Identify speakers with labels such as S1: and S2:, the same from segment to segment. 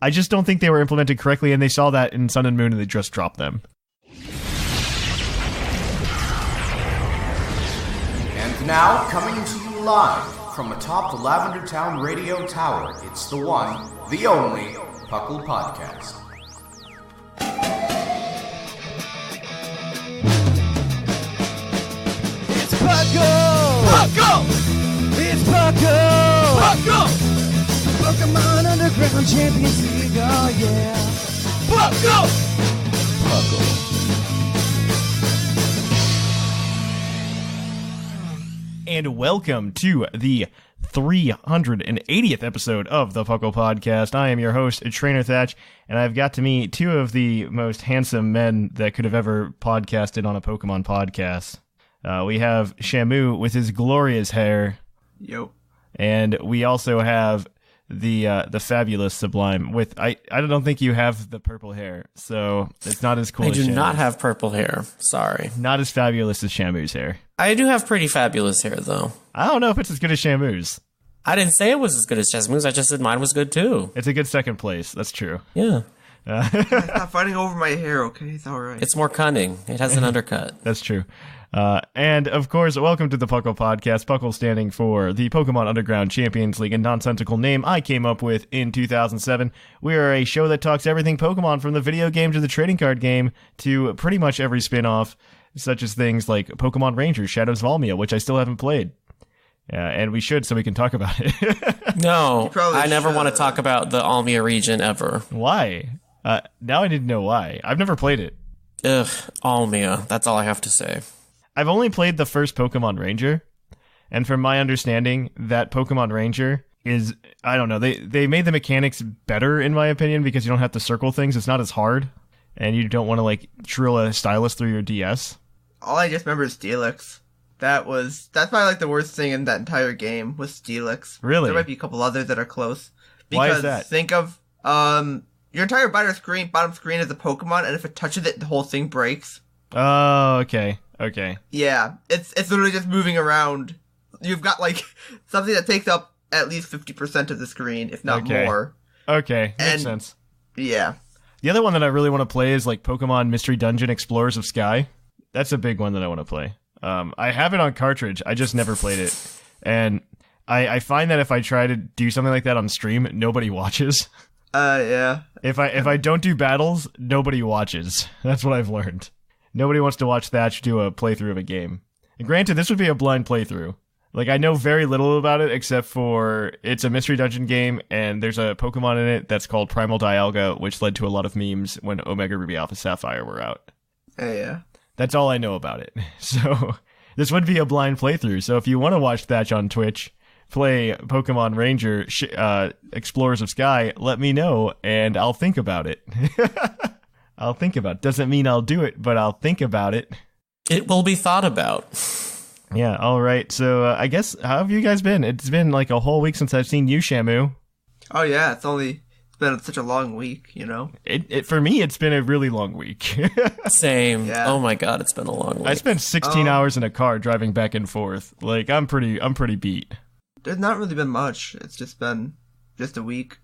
S1: I just don't think they were implemented correctly, and they saw that in Sun and Moon, and they just dropped them.
S2: And now, coming to you live from atop the Lavender Town Radio Tower, it's the one, the only, P.U.C.L Podcast.
S3: It's P.U.C.L! It's P.U.C.L! Pokemon Underground Champions League, oh yeah! P.U.C.L!
S1: And welcome to the 380th episode of the P.U.C.L Podcast. I am your host, Trainer Thatch, and I've got to meet two of the most handsome men that could have ever podcasted on a Pokemon podcast. We have Shamu with his glorious hair.
S4: Yo.
S1: And we also have the fabulous Sublime with I don't think you have the purple hair, so it's not as cool.
S5: I
S1: as
S5: do
S1: Shamu's.
S5: not have purple hair. Sorry.
S1: Not as fabulous as Shamu's hair.
S5: I do have pretty fabulous hair, though.
S1: I don't know if it's as good as Shamu's.
S5: I didn't say it was as good as Jasmine's. I just said mine was good, too.
S1: It's a good second place. That's true.
S5: Yeah.
S4: Stop fighting over my hair, okay? It's alright.
S5: It's more cunning. It has an undercut.
S1: That's true. And, of course, welcome to the P.U.C.L Podcast. P.U.C.L standing for the Pokemon Underground Champions League, a nonsensical name I came up with in 2007. We are a show that talks everything Pokemon, from the video game to the trading card game to pretty much every spin-off, such as things like Pokemon Rangers, Shadows of Almia, which I still haven't played. And we should, so we can talk about it.
S5: No, I never
S4: should.
S5: want to talk about the Almia region ever.
S1: Why? Now I need to know why. I've never played it.
S5: Ugh, Almia. That's all I have to say.
S1: I've only played the first Pokemon Ranger, and from my understanding, that Pokemon Ranger is, I don't know, they made the mechanics better, in my opinion, because you don't have to circle things. It's not as hard, and you don't want to, like, drill a stylus through your DS.
S4: All I just remember is Steelix. That's probably like the worst thing in that entire game was Steelix.
S1: Really?
S4: There might be a couple others that are close.
S1: Why
S4: Because
S1: is that?
S4: think of your entire bottom screen is a Pokemon, and if it touches it, the whole thing breaks.
S1: Oh, okay. Okay.
S4: Yeah, it's literally just moving around. You've got like something that takes up at least 50% of the screen, if not more.
S1: Okay, makes
S4: And-
S1: sense.
S4: Yeah.
S1: The other one that I really want to play is like Pokemon Mystery Dungeon Explorers of Sky. That's a big one that I want to play. I have it on cartridge. I just never played it. And I find that if I try to do something like that on stream, nobody watches.
S4: Yeah.
S1: If I don't do battles, nobody watches. That's what I've learned. Nobody wants to watch Thatch do a playthrough of a game. And granted, this would be a blind playthrough. Like, I know very little about it, except for it's a Mystery Dungeon game, and there's a Pokemon in it that's called Primal Dialga, which led to a lot of memes when Omega Ruby Alpha Sapphire were out.
S4: Yeah.
S1: That's all I know about it. So, this would be a blind playthrough. So if you want to watch Thatch on Twitch play Pokemon Ranger Explorers of Sky, let me know, and I'll think about it. I'll think about it. Doesn't mean I'll do it, but I'll think about it.
S5: It will be thought about.
S1: Yeah, all right. So I guess, how have you guys been? It's been like a whole week since I've seen you, Shamu.
S4: Oh yeah, it's been such a long week, you know?
S1: For me, it's been a really long week.
S5: Same.
S4: Yeah.
S5: Oh my god, it's been a long week.
S1: I spent 16 hours in a car driving back and forth. Like, I'm pretty beat.
S4: There's not really been much. It's just been just a week.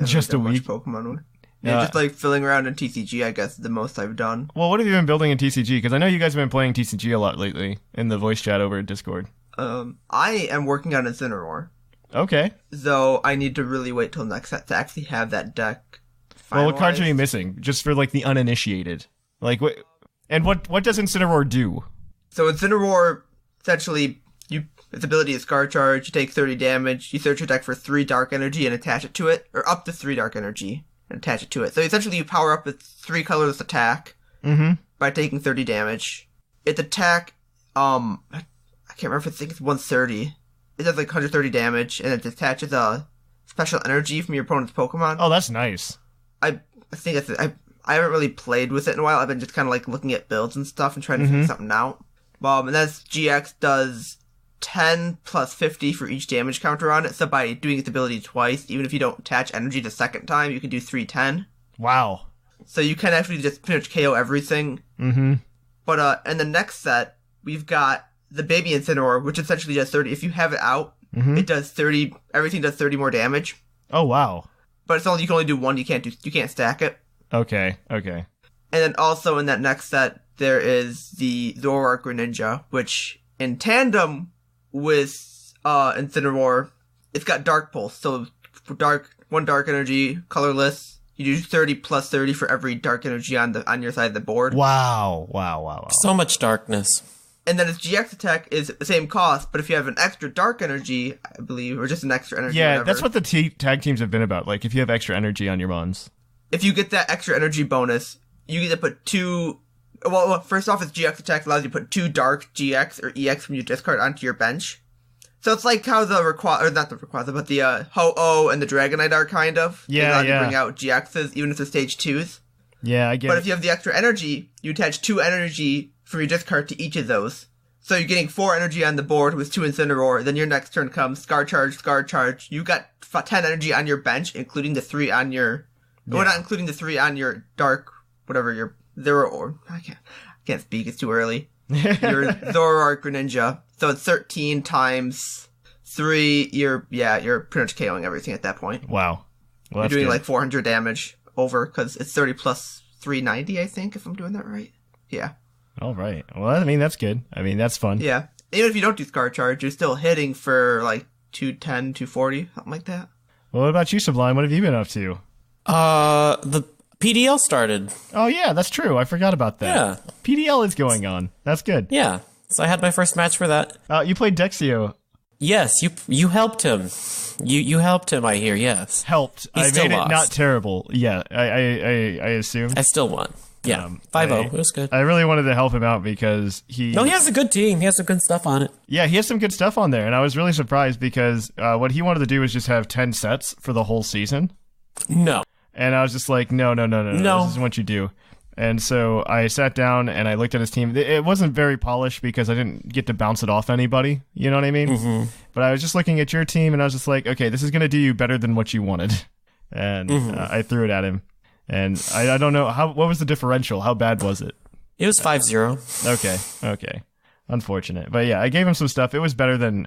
S1: Just a week?
S4: Pokemon one. Yeah, just like filling around in TCG, I guess, is the most I've done.
S1: Well, what have you been building in TCG? Because I know you guys have been playing TCG a lot lately in the voice chat over at Discord.
S4: I am working on Incineroar.
S1: Okay.
S4: So I need to really wait till next set to actually have that deck finalized.
S1: Well, what cards are you missing? Just for, like, the uninitiated. Like, what? And what does Incineroar do?
S4: So Incineroar, essentially, its ability is Scar Charge, you take 30 damage, you search your deck for 3 Dark Energy and attach it to it, or up to 3 Dark Energy and attach it to it. So essentially you power up its 3 colorless attack by taking 30 damage. Its attack, I can't remember if it's 130. It does like 130 damage, and it attaches a special energy from your opponent's Pokemon.
S1: Oh, that's nice.
S4: I think I haven't really played with it in a while. I've been just kind of like looking at builds and stuff and trying to figure something out. And that's GX does 10 plus 50 for each damage counter on it. So by doing its ability twice, even if you don't attach energy the second time, you can do 310.
S1: Wow.
S4: So you can actually just pretty much KO everything.
S1: Mm-hmm.
S4: But in the next set, we've got the Baby Incineroar, which essentially does 30. If you have it out, it does 30. Everything does 30 more damage.
S1: Oh, wow.
S4: but it's only you can only do one. You can't stack it.
S1: Okay.
S4: And then also in that next set, there is the Zoroark Greninja, which in tandem with Incineroar, it's got Dark Pulse. So one dark energy, colorless. You do 30 plus 30 for every dark energy on your side of the board.
S1: Wow.
S5: So much darkness.
S4: And then its GX attack is the same cost, but if you have an extra dark energy, I believe, or just an extra energy.
S1: Yeah,
S4: whatever,
S1: that's what the tag teams have been about. Like, if you have extra energy on your mons.
S4: If you get that extra energy bonus, you get to put 2... Well, first off, its GX attack allows you to put 2 dark GX or EX from your discard onto your bench. So it's like how the Rayquaza, or not the Rayquaza, but the Ho-Oh and the Dragonite are kind of.
S1: Yeah,
S4: They allow you to bring out GXs, even if they're stage 2s.
S1: Yeah, I get it.
S4: But if you have the extra energy, you attach 2 energy from your discard to each of those. So you're getting 4 energy on the board with 2 Incineroar, then your next turn comes Scar Charge. You got 10 energy on your bench, including the 3 on your... Yeah. Well, not including the 3 on your dark, whatever your... I can't speak, it's too early. Your Zoroark Greninja. So it's 13 times 3, you're pretty much KOing everything at that point.
S1: Wow. Well,
S4: you're doing
S1: good.
S4: like 400 damage over, because it's 30 plus 390, I think, if I'm doing that right. Yeah.
S1: All right. Well, I mean, that's good. I mean, that's fun.
S4: Yeah. Even if you don't do Scar Charge, you're still hitting for like 210, 240, something like that.
S1: Well, what about you, Sublime? What have you been up to?
S5: The PDL started.
S1: Oh, yeah, that's true. I forgot about that.
S5: Yeah.
S1: PDL is going on. That's good.
S5: Yeah. So I had my first match for that.
S1: You played Dexio.
S5: Yes, you helped him. You helped him, I hear, yes.
S1: Helped.
S5: He
S1: I
S5: still
S1: made
S5: lost.
S1: it not terrible. Yeah, I assume.
S5: I still won. Yeah, 5-0. It was good.
S1: I really wanted to help him out because he...
S5: No, he has a good team. He has some good stuff on it.
S1: Yeah, he has some good stuff on there, and I was really surprised because what he wanted to do was just have 10 sets for the whole season.
S5: No.
S1: And I was just like, no. This isn't what you do. And so I sat down and I looked at his team. It wasn't very polished because I didn't get to bounce it off anybody. You know what I mean? Mm-hmm. But I was just looking at your team and I was just like, okay, this is going to do you better than what you wanted. And I threw it at him. And I don't know, what was the differential? How bad was it?
S5: It was 5-0.
S1: Okay. Unfortunate. But yeah, I gave him some stuff. It was better than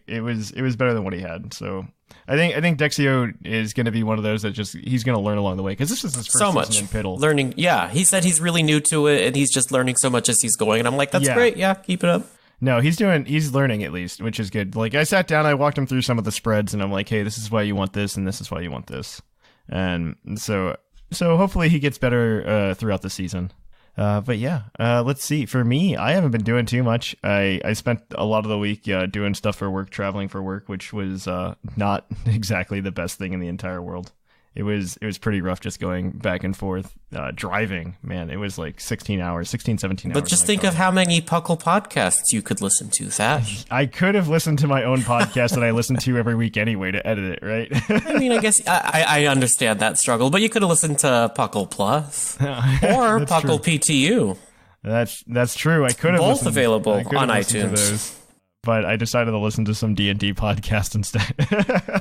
S1: it was better than what he had. So I think Dexio is going to be one of those that he's going to learn along the way because this is his first season in Piddle.
S5: Learning. Yeah, he said he's really new to it and he's just learning so much as he's going. And I'm like, that's great. Yeah, keep it up.
S1: No, he's learning at least, which is good. Like I sat down, I walked him through some of the spreads, and I'm like, hey, this is why you want this, and this is why you want this, and so hopefully he gets better throughout the season. But yeah, let's see. For me, I haven't been doing too much. I spent a lot of the week doing stuff for work, traveling for work, which was not exactly the best thing in the entire world. It was pretty rough just going back and forth, driving. Man, it was like 17 hours.
S5: But just think of how many P.U.C.L podcasts you could listen to, Thatch.
S1: I could have listened to my own podcast that I listen to every week anyway to edit it, right?
S5: I mean, I guess I understand that struggle, but you could have listened to P.U.C.L Plus or P.U.C.L PTU.
S1: That's true. I could have
S5: both available on iTunes.
S1: Those, but I decided to listen to some D&D podcast instead.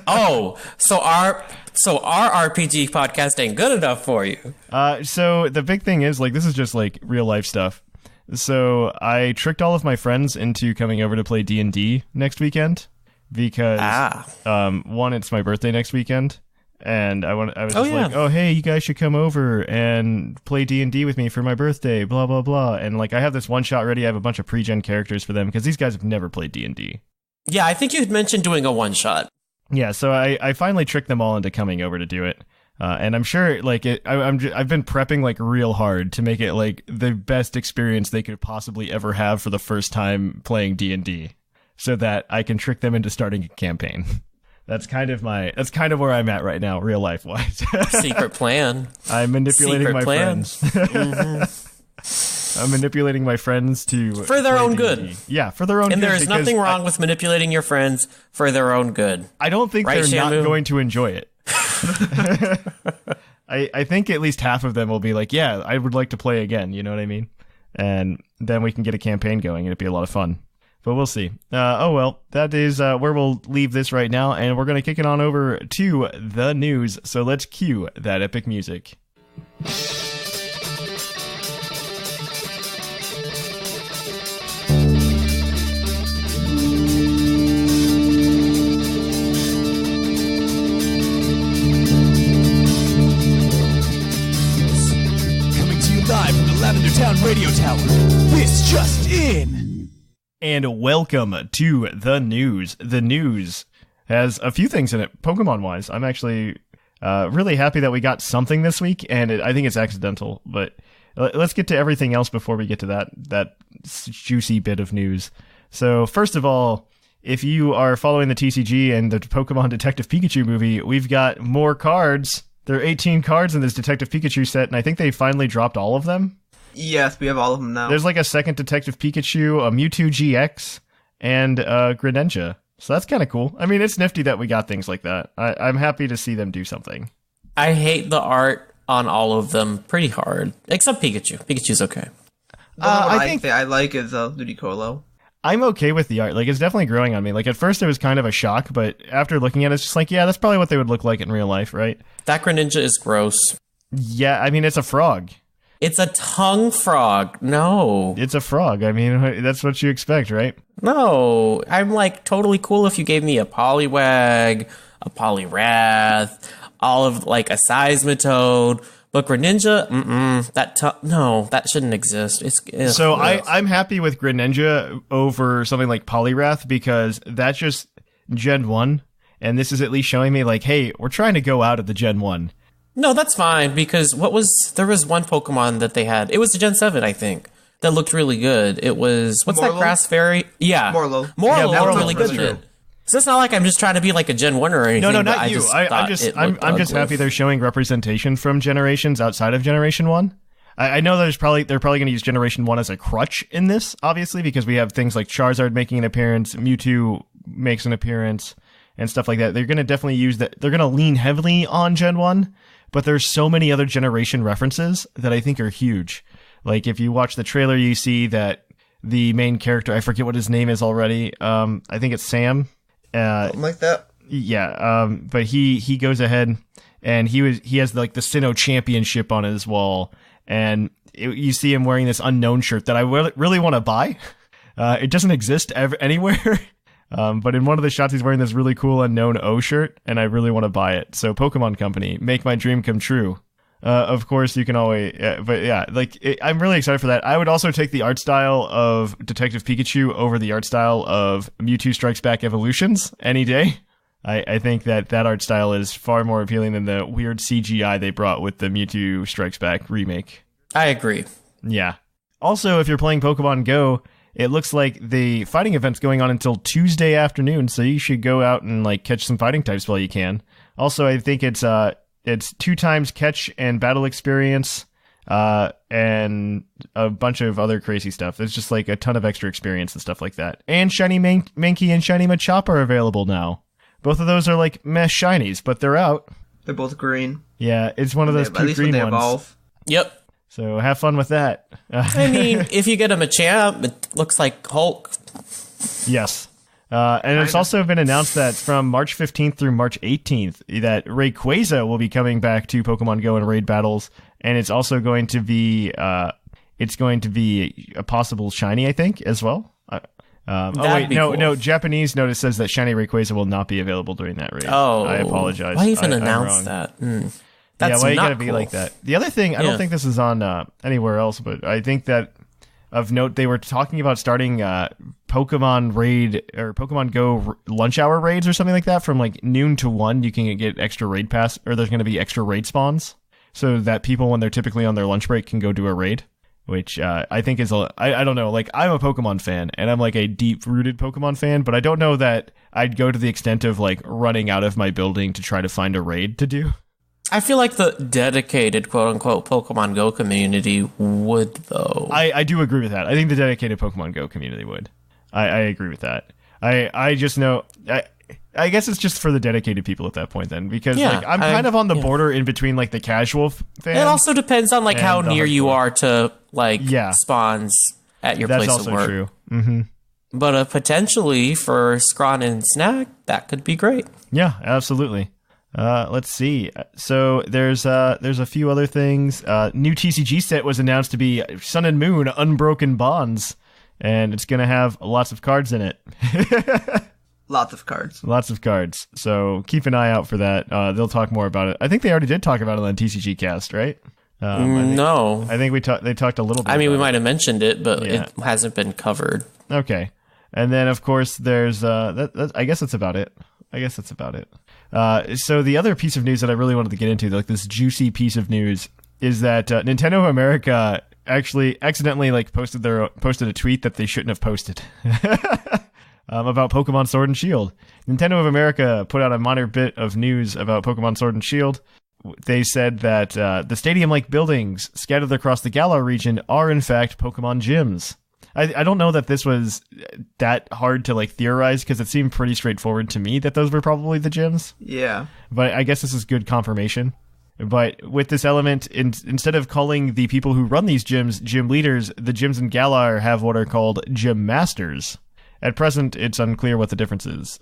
S5: Oh, so our RPG podcast ain't good enough for you.
S1: So the big thing is, like, this is just like real life stuff. So I tricked all of my friends into coming over to play D&D next weekend because one, it's my birthday next weekend. And I was like, oh, hey, you guys should come over and play D&D with me for my birthday, blah, blah, blah. And, like, I have this one-shot ready. I have a bunch of pre-gen characters for them because these guys have never played D&D.
S5: Yeah, I think you had mentioned doing a one-shot.
S1: Yeah, so I finally tricked them all into coming over to do it. And I'm sure, like, I've been prepping, like, real hard to make it, like, the best experience they could possibly ever have for the first time playing D&D so that I can trick them into starting a campaign. That's kind of where I'm at right now, real life wise.
S5: Secret plan.
S1: I'm manipulating my friends.
S5: Mm-hmm.
S1: I'm manipulating my friends
S5: for their own
S1: D&D.
S5: good.
S1: Yeah, for their own
S5: and
S1: good.
S5: And there's nothing wrong with manipulating your friends for their own good.
S1: I don't think they're not going to enjoy it. I think at least half of them will be like, yeah, I would like to play again. You know what I mean? And then we can get a campaign going and it'd be a lot of fun. But we'll see. That is where we'll leave this right now, and we're going to kick it on over to the news. So let's cue that epic music.
S3: Lavender Town radio tower. This just in.
S1: And welcome to the news. The news has a few things in it, Pokemon-wise. I'm actually really happy that we got something this week, and I think it's accidental. But let's get to everything else before we get to that juicy bit of news. So first of all, if you are following the TCG and the Pokemon Detective Pikachu movie, we've got more cards. There are 18 cards in this Detective Pikachu set, and I think they finally dropped all of them.
S4: Yes, we have all of them now.
S1: There's like a second Detective Pikachu, a Mewtwo GX, and Greninja. So that's kind of cool. I mean, it's nifty that we got things like that. I'm happy to see them do something.
S5: I hate the art on all of them pretty hard, except Pikachu. Pikachu's okay.
S4: I think I like is Ludicolo.
S1: I'm okay with the art. Like, it's definitely growing on me. Like, at first it was kind of a shock, but after looking at it, it's just like, yeah, that's probably what they would look like in real life, right?
S5: That Greninja is gross.
S1: Yeah, I mean, it's a frog.
S5: It's a tongue frog. No.
S1: It's a frog. I mean, that's what you expect, right?
S5: No. I'm, like, totally cool if you gave me a Poliwag, a Poliwrath, all of, like, a Seismitoad. But Greninja, no, that shouldn't exist.
S1: So I'm happy with Greninja over something like Poliwrath because that's just Gen 1, and this is at least showing me, like, hey, we're trying to go out of the Gen 1.
S5: No, that's fine, because there was one Pokemon that they had, it was the Gen 7, I think, that looked really good. It was, what's
S4: Morlo?
S5: that grass fairy? Yeah.
S4: Morlo.
S5: Morlo
S1: Yeah,
S5: looked
S1: Morlo's
S5: really good
S1: really
S5: in
S1: true.
S5: it. So it's not like I'm just trying to be like a Gen 1 or anything.
S1: No, not you. I'm just happy they're showing representation from generations outside of Generation 1. I know they're probably going to use Generation 1 as a crutch in this, obviously, because we have things like Charizard making an appearance, Mewtwo makes an appearance, and stuff like that. They're going to definitely use that. They're going to lean heavily on Gen 1, but there's so many other generation references that I think are huge. Like, if you watch the trailer, you see that the main character, I forget what his name is already, I think it's Sam.
S4: Something like that.
S1: Yeah, but he goes ahead and he has like the Sinnoh Championship on his wall, and you see him wearing this unknown shirt that I really want to buy. It doesn't exist anywhere, but in one of the shots he's wearing this really cool unknown O shirt, and I really want to buy it. So Pokemon Company, make my dream come true. Of course, you can always, but yeah, like I'm really excited for that. I would also take the art style of Detective Pikachu over the art style of Mewtwo Strikes Back Evolutions any day. I think that art style is far more appealing than the weird CGI they brought with the Mewtwo Strikes Back remake.
S5: I agree.
S1: Yeah. Also, if you're playing Pokemon Go, it looks like the fighting event's going on until Tuesday afternoon, so you should go out and like catch some fighting types while you can. Also, I think it's 2 times catch and battle experience, and a bunch of other crazy stuff. There's just like a ton of extra experience and stuff like that. And Shiny Mankey and Shiny Machop are available now. Both of those are like meh shinies, but they're out.
S4: They're both green.
S1: Yeah, it's one of those cute green ones.
S4: Evolve.
S5: Yep.
S1: So have fun with that.
S5: I mean, if you get a Machamp, it looks like Hulk.
S1: Yes. And it's also been announced that from March 15th through March 18th, that Rayquaza will be coming back to Pokemon Go and raid battles, and it's also going to be a possible shiny, I think, as well. No. Japanese notice says that shiny Rayquaza will not be available during that raid.
S5: Oh,
S1: I apologize.
S5: Why even announce that? That's
S1: why you
S5: not
S1: gotta
S5: cool.
S1: be like that? The other thing, I don't think this is on anywhere else, but I think that of note, they were talking about starting Pokemon raid or Pokemon Go lunch hour raids or something like that from like noon to 1. You can get extra raid pass, or there's going to be extra raid spawns so that people, when they're typically on their lunch break, can go do a raid, which I think is I don't know. Like, I'm a Pokemon fan, and I'm like a deep rooted Pokemon fan, but I don't know that I'd go to the extent of like running out of my building to try to find a raid to do.
S5: I feel like the dedicated quote-unquote Pokemon Go community would, though.
S1: I do agree with that. I think the dedicated Pokemon Go community would. I agree with that. I just know... I guess it's just for the dedicated people at that point then, because I'm kind of on the border in between like the casual fan.
S5: It also depends on like how near you are to like spawns at your place of work.
S1: That's also true. Mm-hmm.
S5: But potentially for Scron and Snack, that could be great.
S1: Yeah, absolutely. Let's see. So there's a few other things. New TCG set was announced to be Sun and Moon Unbroken Bonds, and it's going to have lots of cards in it.
S4: Lots of cards.
S1: Lots of cards. So keep an eye out for that. They'll talk more about it. I think they already did talk about it on TCG Cast, right?
S5: No.
S1: I think they talked a little bit.
S5: I mean, we
S1: about
S5: might have mentioned it, but
S1: Yeah.
S5: it hasn't been covered.
S1: Okay. And then, of course, there's, I guess that's about it. So the other piece of news that I really wanted to get into, like this juicy piece of news, is that Nintendo of America actually accidentally posted a tweet that they shouldn't have posted about Pokemon Sword and Shield. Nintendo of America put out a minor bit of news about Pokemon Sword and Shield. They said that the stadium-like buildings scattered across the Galar region are in fact Pokemon gyms. I don't know that this was that hard to theorize, because it seemed pretty straightforward to me that those were probably the gyms.
S4: Yeah.
S1: But I guess this is good confirmation. But with this element, instead of calling the people who run these gyms gym leaders, the gyms in Galar have what are called gym masters. At present, it's unclear what the difference is.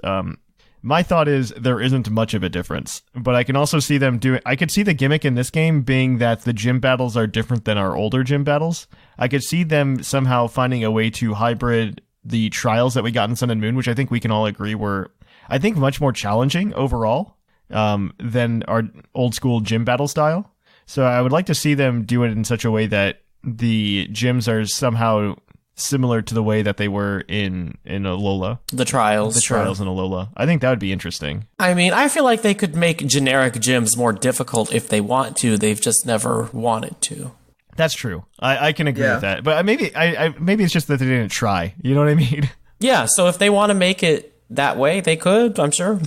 S1: My thought is there isn't much of a difference, but I can also see them doing. I could see the gimmick in this game being that the gym battles are different than our older gym battles. I could see them somehow finding a way to hybrid the trials that we got in Sun and Moon, which I think we can all agree were, I think, much more challenging overall than our old school gym battle style. So I would like to see them do it in such a way that the gyms are somehow similar to the way that they were in Alola.
S5: The trials.
S1: The trials in Alola. I think that would be interesting.
S5: I mean, I feel like they could make generic gyms more difficult if they want to. They've just never wanted to.
S1: That's true. I can agree with that. But maybe maybe it's just that they didn't try. You know what I mean?
S5: Yeah, so if they want to make it that way, they could, I'm sure.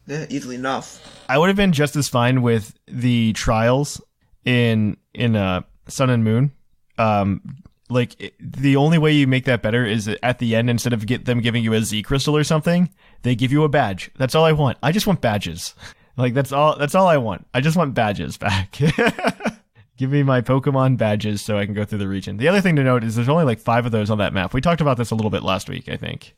S4: Yeah, easily enough.
S1: I would have been just as fine with the trials in Sun and Moon. The only way you make that better is at the end, instead of them giving you a Z crystal or something, they give you a badge. That's all I want. I just want badges. That's all I want. I just want badges back. Give me my Pokemon badges so I can go through the region. The other thing to note is there's only 5 of those on that map. We talked about this a little bit last week, I think.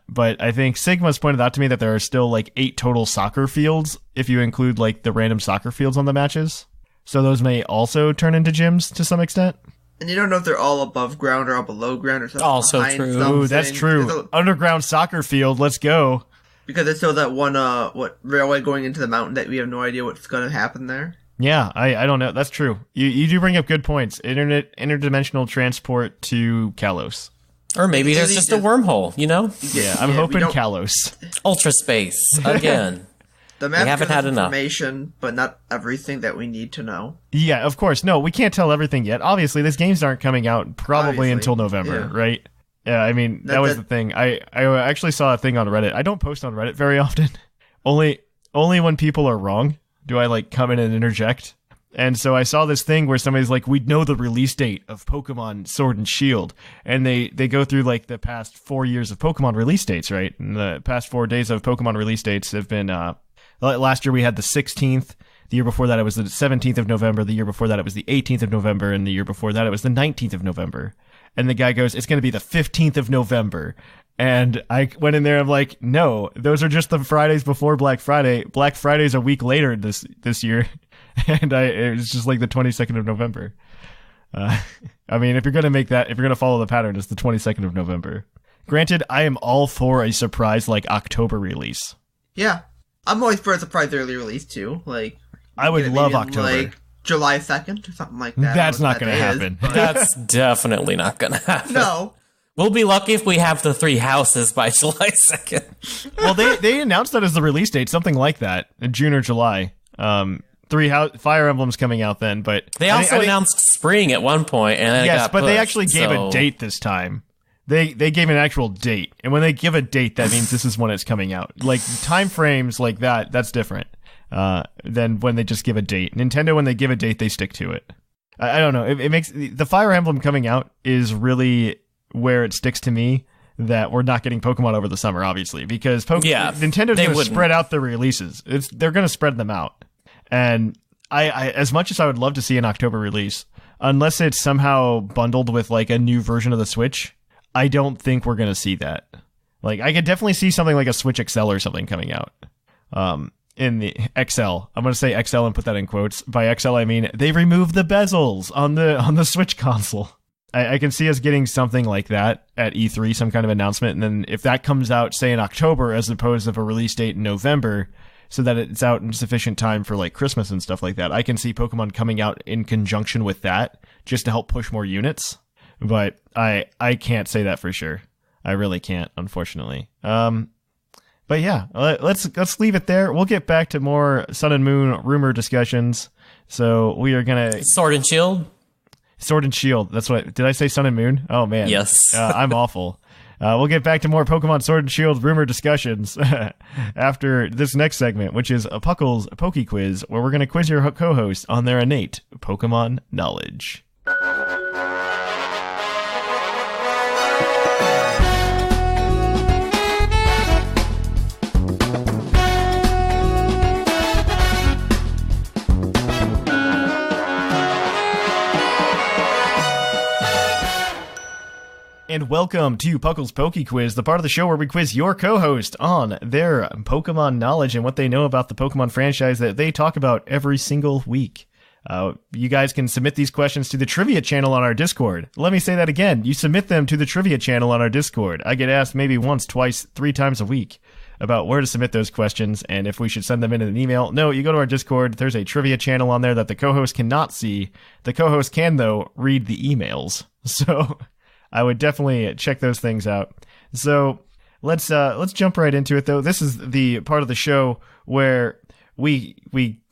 S1: But I think Sigma's pointed out to me that there are still 8 total soccer fields if you include the random soccer fields on the matches. So those may also turn into gyms to some extent.
S4: And you don't know if they're all above ground or all below ground or something.
S5: Also
S4: behind
S5: true.
S4: something.
S1: Ooh, that's true. Underground soccer field, let's go.
S4: Because it's still that one railway going into the mountain that we have no idea what's going to happen there.
S1: Yeah, I don't know. That's true. You do bring up good points. Interdimensional transport to Kalos.
S5: Or maybe there's just a wormhole, you know?
S1: Yeah, I'm hoping Kalos.
S5: Ultra space, again.
S4: The map
S5: haven't
S4: gives
S5: had
S4: us
S5: enough
S4: information, but not everything that we need to know.
S1: Yeah, of course. No, we can't tell everything yet. Obviously, these games aren't coming out probably
S4: Obviously,
S1: until November, right? Yeah, I mean, that was the thing. I actually saw a thing on Reddit. I don't post on Reddit very often. Only when people are wrong do I come in and interject. And so I saw this thing where somebody's like, we know the release date of Pokemon Sword and Shield. And they go through the past 4 years of Pokemon release dates, right? And the past 4 days of Pokemon release dates have been, last year we had the 16th. The year before that it was the 17th of November. The year before that it was the 18th of November. And the year before that it was the 19th of November. And the guy goes, it's going to be the 15th of November. And I went in there, I'm like, no, those are just the Fridays before Black Friday. Black Friday's a week later this year. And it was just the 22nd of November. I mean, if you're going to follow the pattern, it's the 22nd of November. Granted, I am all for a surprise October release.
S4: Yeah. I'm always for a surprise early release too.
S1: I would love October.
S4: July 2nd or something like that.
S1: That's not going to happen.
S5: That's definitely not going to happen.
S4: No.
S5: We'll be lucky if we have the 3 houses by July 2nd.
S1: Well, they announced that as the release date, something like that, in June or July. 3 Fire Emblems coming out then, but
S5: they also announced spring at one point, and then it got
S1: but
S5: pushed,
S1: they actually gave a date this time. They gave an actual date, and when they give a date, that means this is when it's coming out. Time frames like that, that's different than when they just give a date. Nintendo, when they give a date, they stick to it. I don't know. It makes the Fire Emblem coming out is really where it sticks to me that we're not getting Pokemon over the summer, obviously, because Nintendo's going to spread out the releases. They're going to spread them out. And I as much as I would love to see an October release, unless it's somehow bundled with a new version of the Switch, I don't think we're going to see that. I could definitely see something like a Switch XL or something coming out. In the XL. I'm going to say XL and put that in quotes. By XL, I mean they removed the bezels on the Switch console. I can see us getting something like that at E3, some kind of announcement. And then if that comes out, say, in October, as opposed to a release date in November, so that it's out in sufficient time for like Christmas and stuff like that. I can see Pokemon coming out in conjunction with that just to help push more units, but I can't say that for sure. I really can't, unfortunately. But yeah, let's leave it there. We'll get back to more Sun and Moon rumor discussions. So we are gonna
S5: Sword and Shield.
S1: Sword and Shield. That's what. Did I say Sun and Moon? Oh man.
S5: Yes.
S1: I'm awful. We'll get back to more Pokemon Sword and Shield rumor discussions after this next segment, which is a Puckle's Poke Quiz, where we're gonna quiz your co-host on their innate Pokemon knowledge. And welcome to Puckle's Poke Quiz, the part of the show where we quiz your co-host on their Pokemon knowledge and what they know about the Pokemon franchise that they talk about every single week. You guys can submit these questions to the trivia channel on our Discord. Let me say that again. You submit them to the trivia channel on our Discord. I get asked maybe once, twice, 3 times a week about where to submit those questions and if we should send them in an email. No, you go to our Discord. There's a trivia channel on there that the co-host cannot see. The co-host can, though, read the emails. So I would definitely check those things out. So let's jump right into it, though. This is the part of the show where we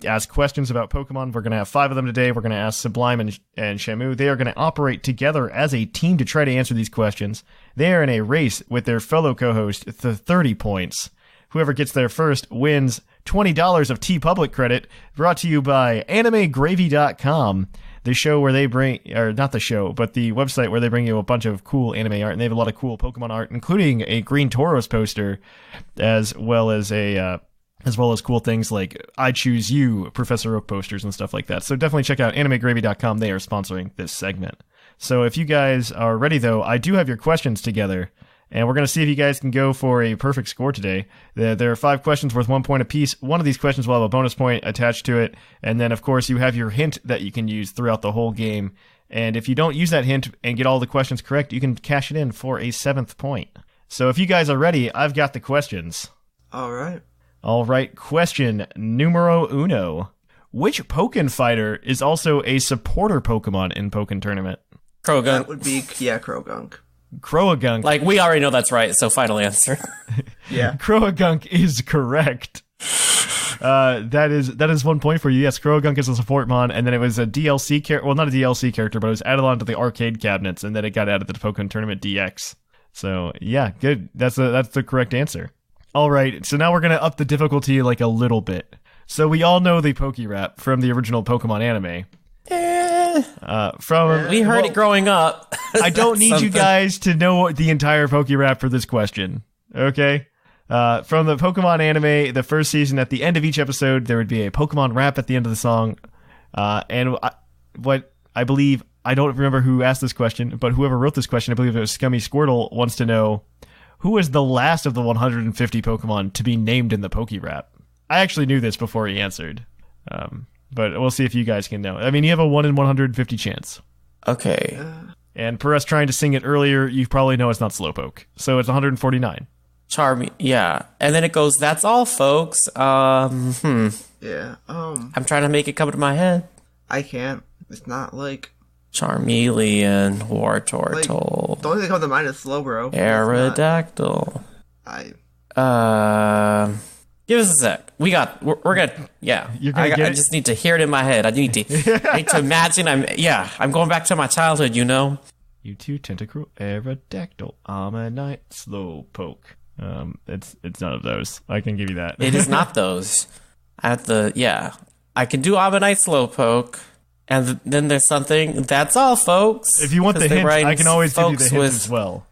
S1: ask questions about Pokemon. We're going to have 5 of them today. We're going to ask Sublime and Shamu. They are going to operate together as a team to try to answer these questions. They are in a race with their fellow co-host to 30 points. Whoever gets there first wins $20 of T-Public credit, brought to you by AnimeGravy.com. The show where they bring, or not the show, but the website where they bring you a bunch of cool anime art, and they have a lot of cool Pokemon art, including a Green Tauros poster, as well as cool things like I Choose You, Professor Oak posters and stuff like that. So definitely check out AnimeGravy.com. They are sponsoring this segment. So if you guys are ready, though, I do have your questions together, and we're going to see if you guys can go for a perfect score today. There are 5 questions worth 1 point apiece. One of these questions will have a bonus point attached to it. And then, of course, you have your hint that you can use throughout the whole game. And if you don't use that hint and get all the questions correct, you can cash it in for a 7th point. So if you guys are ready, I've got the questions.
S4: All
S1: right, question numero uno. Which Pokken fighter is also a supporter Pokemon in Pokken Tournament?
S5: Krogunk.
S4: That would be, Krogunk.
S1: Croagunk.
S5: Like, we already know that's right, so final answer.
S4: Yeah.
S1: Croagunk is correct. That is 1 point for you. Yes, Croagunk is a support mon, and then it was a DLC character. Well, not a DLC character, but it was added on to the arcade cabinets, and then it got added to the Pokemon Tournament DX. So yeah, good. That's the correct answer. All right, so now we're gonna up the difficulty like a little bit. So we all know the Pokérap from the original Pokemon anime.
S5: We heard it growing up.
S1: I don't need you guys to know the entire Pokérap for this question. Okay? From the Pokemon anime, the first season, at the end of each episode, there would be a Pokemon rap at the end of the song. What I believe, I don't remember who asked this question, but whoever wrote this question, I believe it was Scummy Squirtle, wants to know, who was the last of the 150 Pokemon to be named in the Pokérap? I actually knew this before he answered. But we'll see if you guys can know. I mean, you have a 1 in 150 chance.
S5: Okay.
S1: And per us trying to sing it earlier, you probably know it's not Slowpoke. So it's 149.
S5: Charmy, yeah. And then it goes, that's all, folks.
S4: Yeah.
S5: I'm trying to make it come to my head.
S4: I can't. It's not like
S5: Charmeleon, Wartortle.
S4: The only thing that comes to mind is Slowbro.
S5: Aerodactyl. Give us a sec. We're gonna, yeah.
S1: You're gonna get it?
S5: I just need to hear it in my head. I need to imagine. I'm going back to my childhood. You know.
S1: U2, Tentacruel, Aerodactyl, Ammonite, Slowpoke. It's none of those. I can give you that.
S5: It is not those. I can do Ammonite, Slowpoke, and then there's something. That's all, folks.
S1: If you want the hint, I can always give you the hint as well.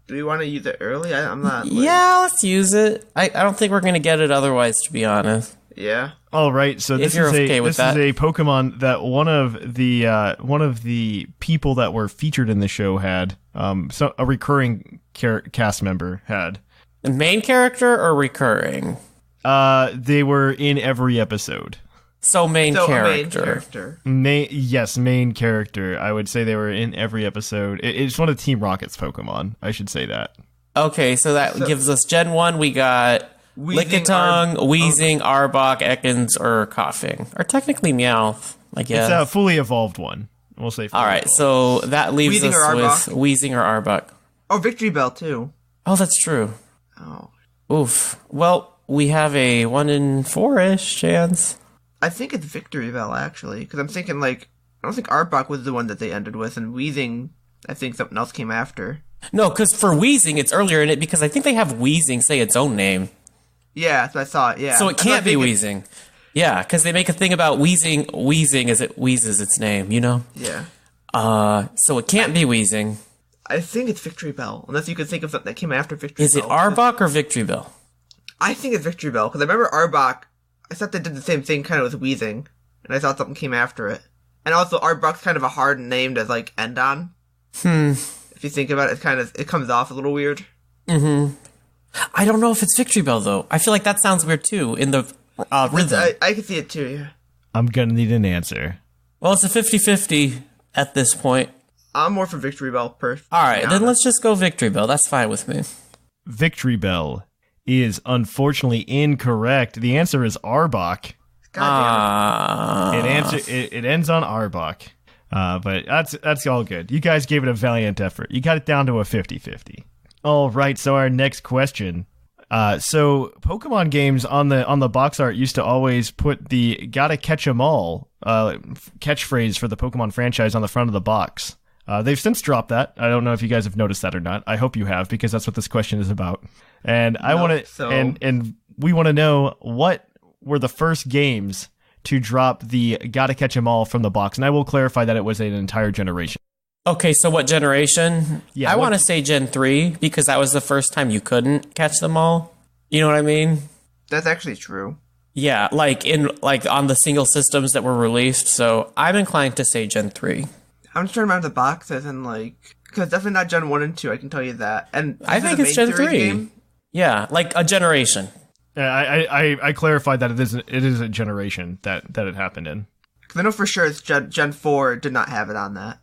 S4: Do we want to use it early? I'm not.
S5: Yeah, let's use it. I don't think we're gonna get it otherwise, to be honest.
S4: Yeah.
S1: All right. So this is a Pokemon that one of the people that were featured in the show had. So a recurring cast member had.
S5: The main character or recurring?
S1: They were in every episode.
S5: So main character.
S1: Main character. I would say they were in every episode. It's one of Team Rocket's Pokemon. I should say that.
S5: Okay, so that gives us Gen 1. We got Lickitung, Wheezing, Arbok, Ekans, or Coughing. Or technically Meowth, I guess.
S1: It's a fully evolved one. We'll say fully
S5: All right,
S1: evolved.
S5: so that leaves
S4: Wheezing or
S5: us
S4: Arbok?
S5: with Wheezing or Arbok.
S4: Oh, Victory Bell, too.
S5: Oh, that's true.
S4: Oh.
S5: Oof. Well, we have a 1 in 4-ish chance.
S4: I think it's Victory Bell, actually. Because I'm thinking, I don't think Arbok was the one that they ended with, and Wheezing, I think something else came after.
S5: No, because for Wheezing, it's earlier in it because I think they have Wheezing say its own name.
S4: Yeah, that's what I thought, yeah.
S5: So it can't be Wheezing. Yeah, because they make a thing about Wheezing as it wheezes its name, you know?
S4: Yeah.
S5: So it can't be Wheezing.
S4: I think it's Victory Bell, unless you could think of something that came after Victory
S5: Is
S4: Bell.
S5: it Arbok or Victory Bell?
S4: I think it's Victory Bell, because I remember Arbok, I thought they did the same thing kind of with Wheezing, and I thought something came after it. And also, Arbok's kind of a hard name to, end on. If you think about it, it comes off a little weird.
S5: I don't know if it's Victory Bell, though. I feel like that sounds weird, too, in the rhythm.
S4: I can see it too, yeah.
S1: I'm gonna need an answer.
S5: Well, it's a 50-50 at this point.
S4: I'm more for Victory Bell,
S5: All right, then let's just go Victory Bell. That's fine with me.
S1: Victory Bell is unfortunately incorrect. The answer is Arbok. It ends on Arbok. But that's all good. You guys gave it a valiant effort. You got it down to a 50-50. All right, so our next question. So Pokemon games on the box art used to always put the "gotta catch 'em all" catchphrase for the Pokemon franchise on the front of the box. They've since dropped that. I don't know if you guys have noticed that or not. I hope you have, because that's what this question is about. And and we want to know, what were the first games to drop the "gotta catch 'em all" from the box? And I will clarify that it was an entire generation.
S5: Okay, so what generation?
S1: Yeah,
S5: I want to say Gen 3, because that was the first time you couldn't catch them all. You know what I mean?
S4: That's actually true.
S5: Yeah, on the single systems that were released. So I'm inclined to say Gen 3.
S4: I'm just trying to remember the boxes and because it's definitely not Gen 1 and 2, I can tell you that. And
S5: I think it's Gen 3.
S4: Game?
S5: Yeah, like a generation.
S1: I clarified that it is a generation that it happened in.
S4: Because I know for sure it's Gen 4 did not have it on that.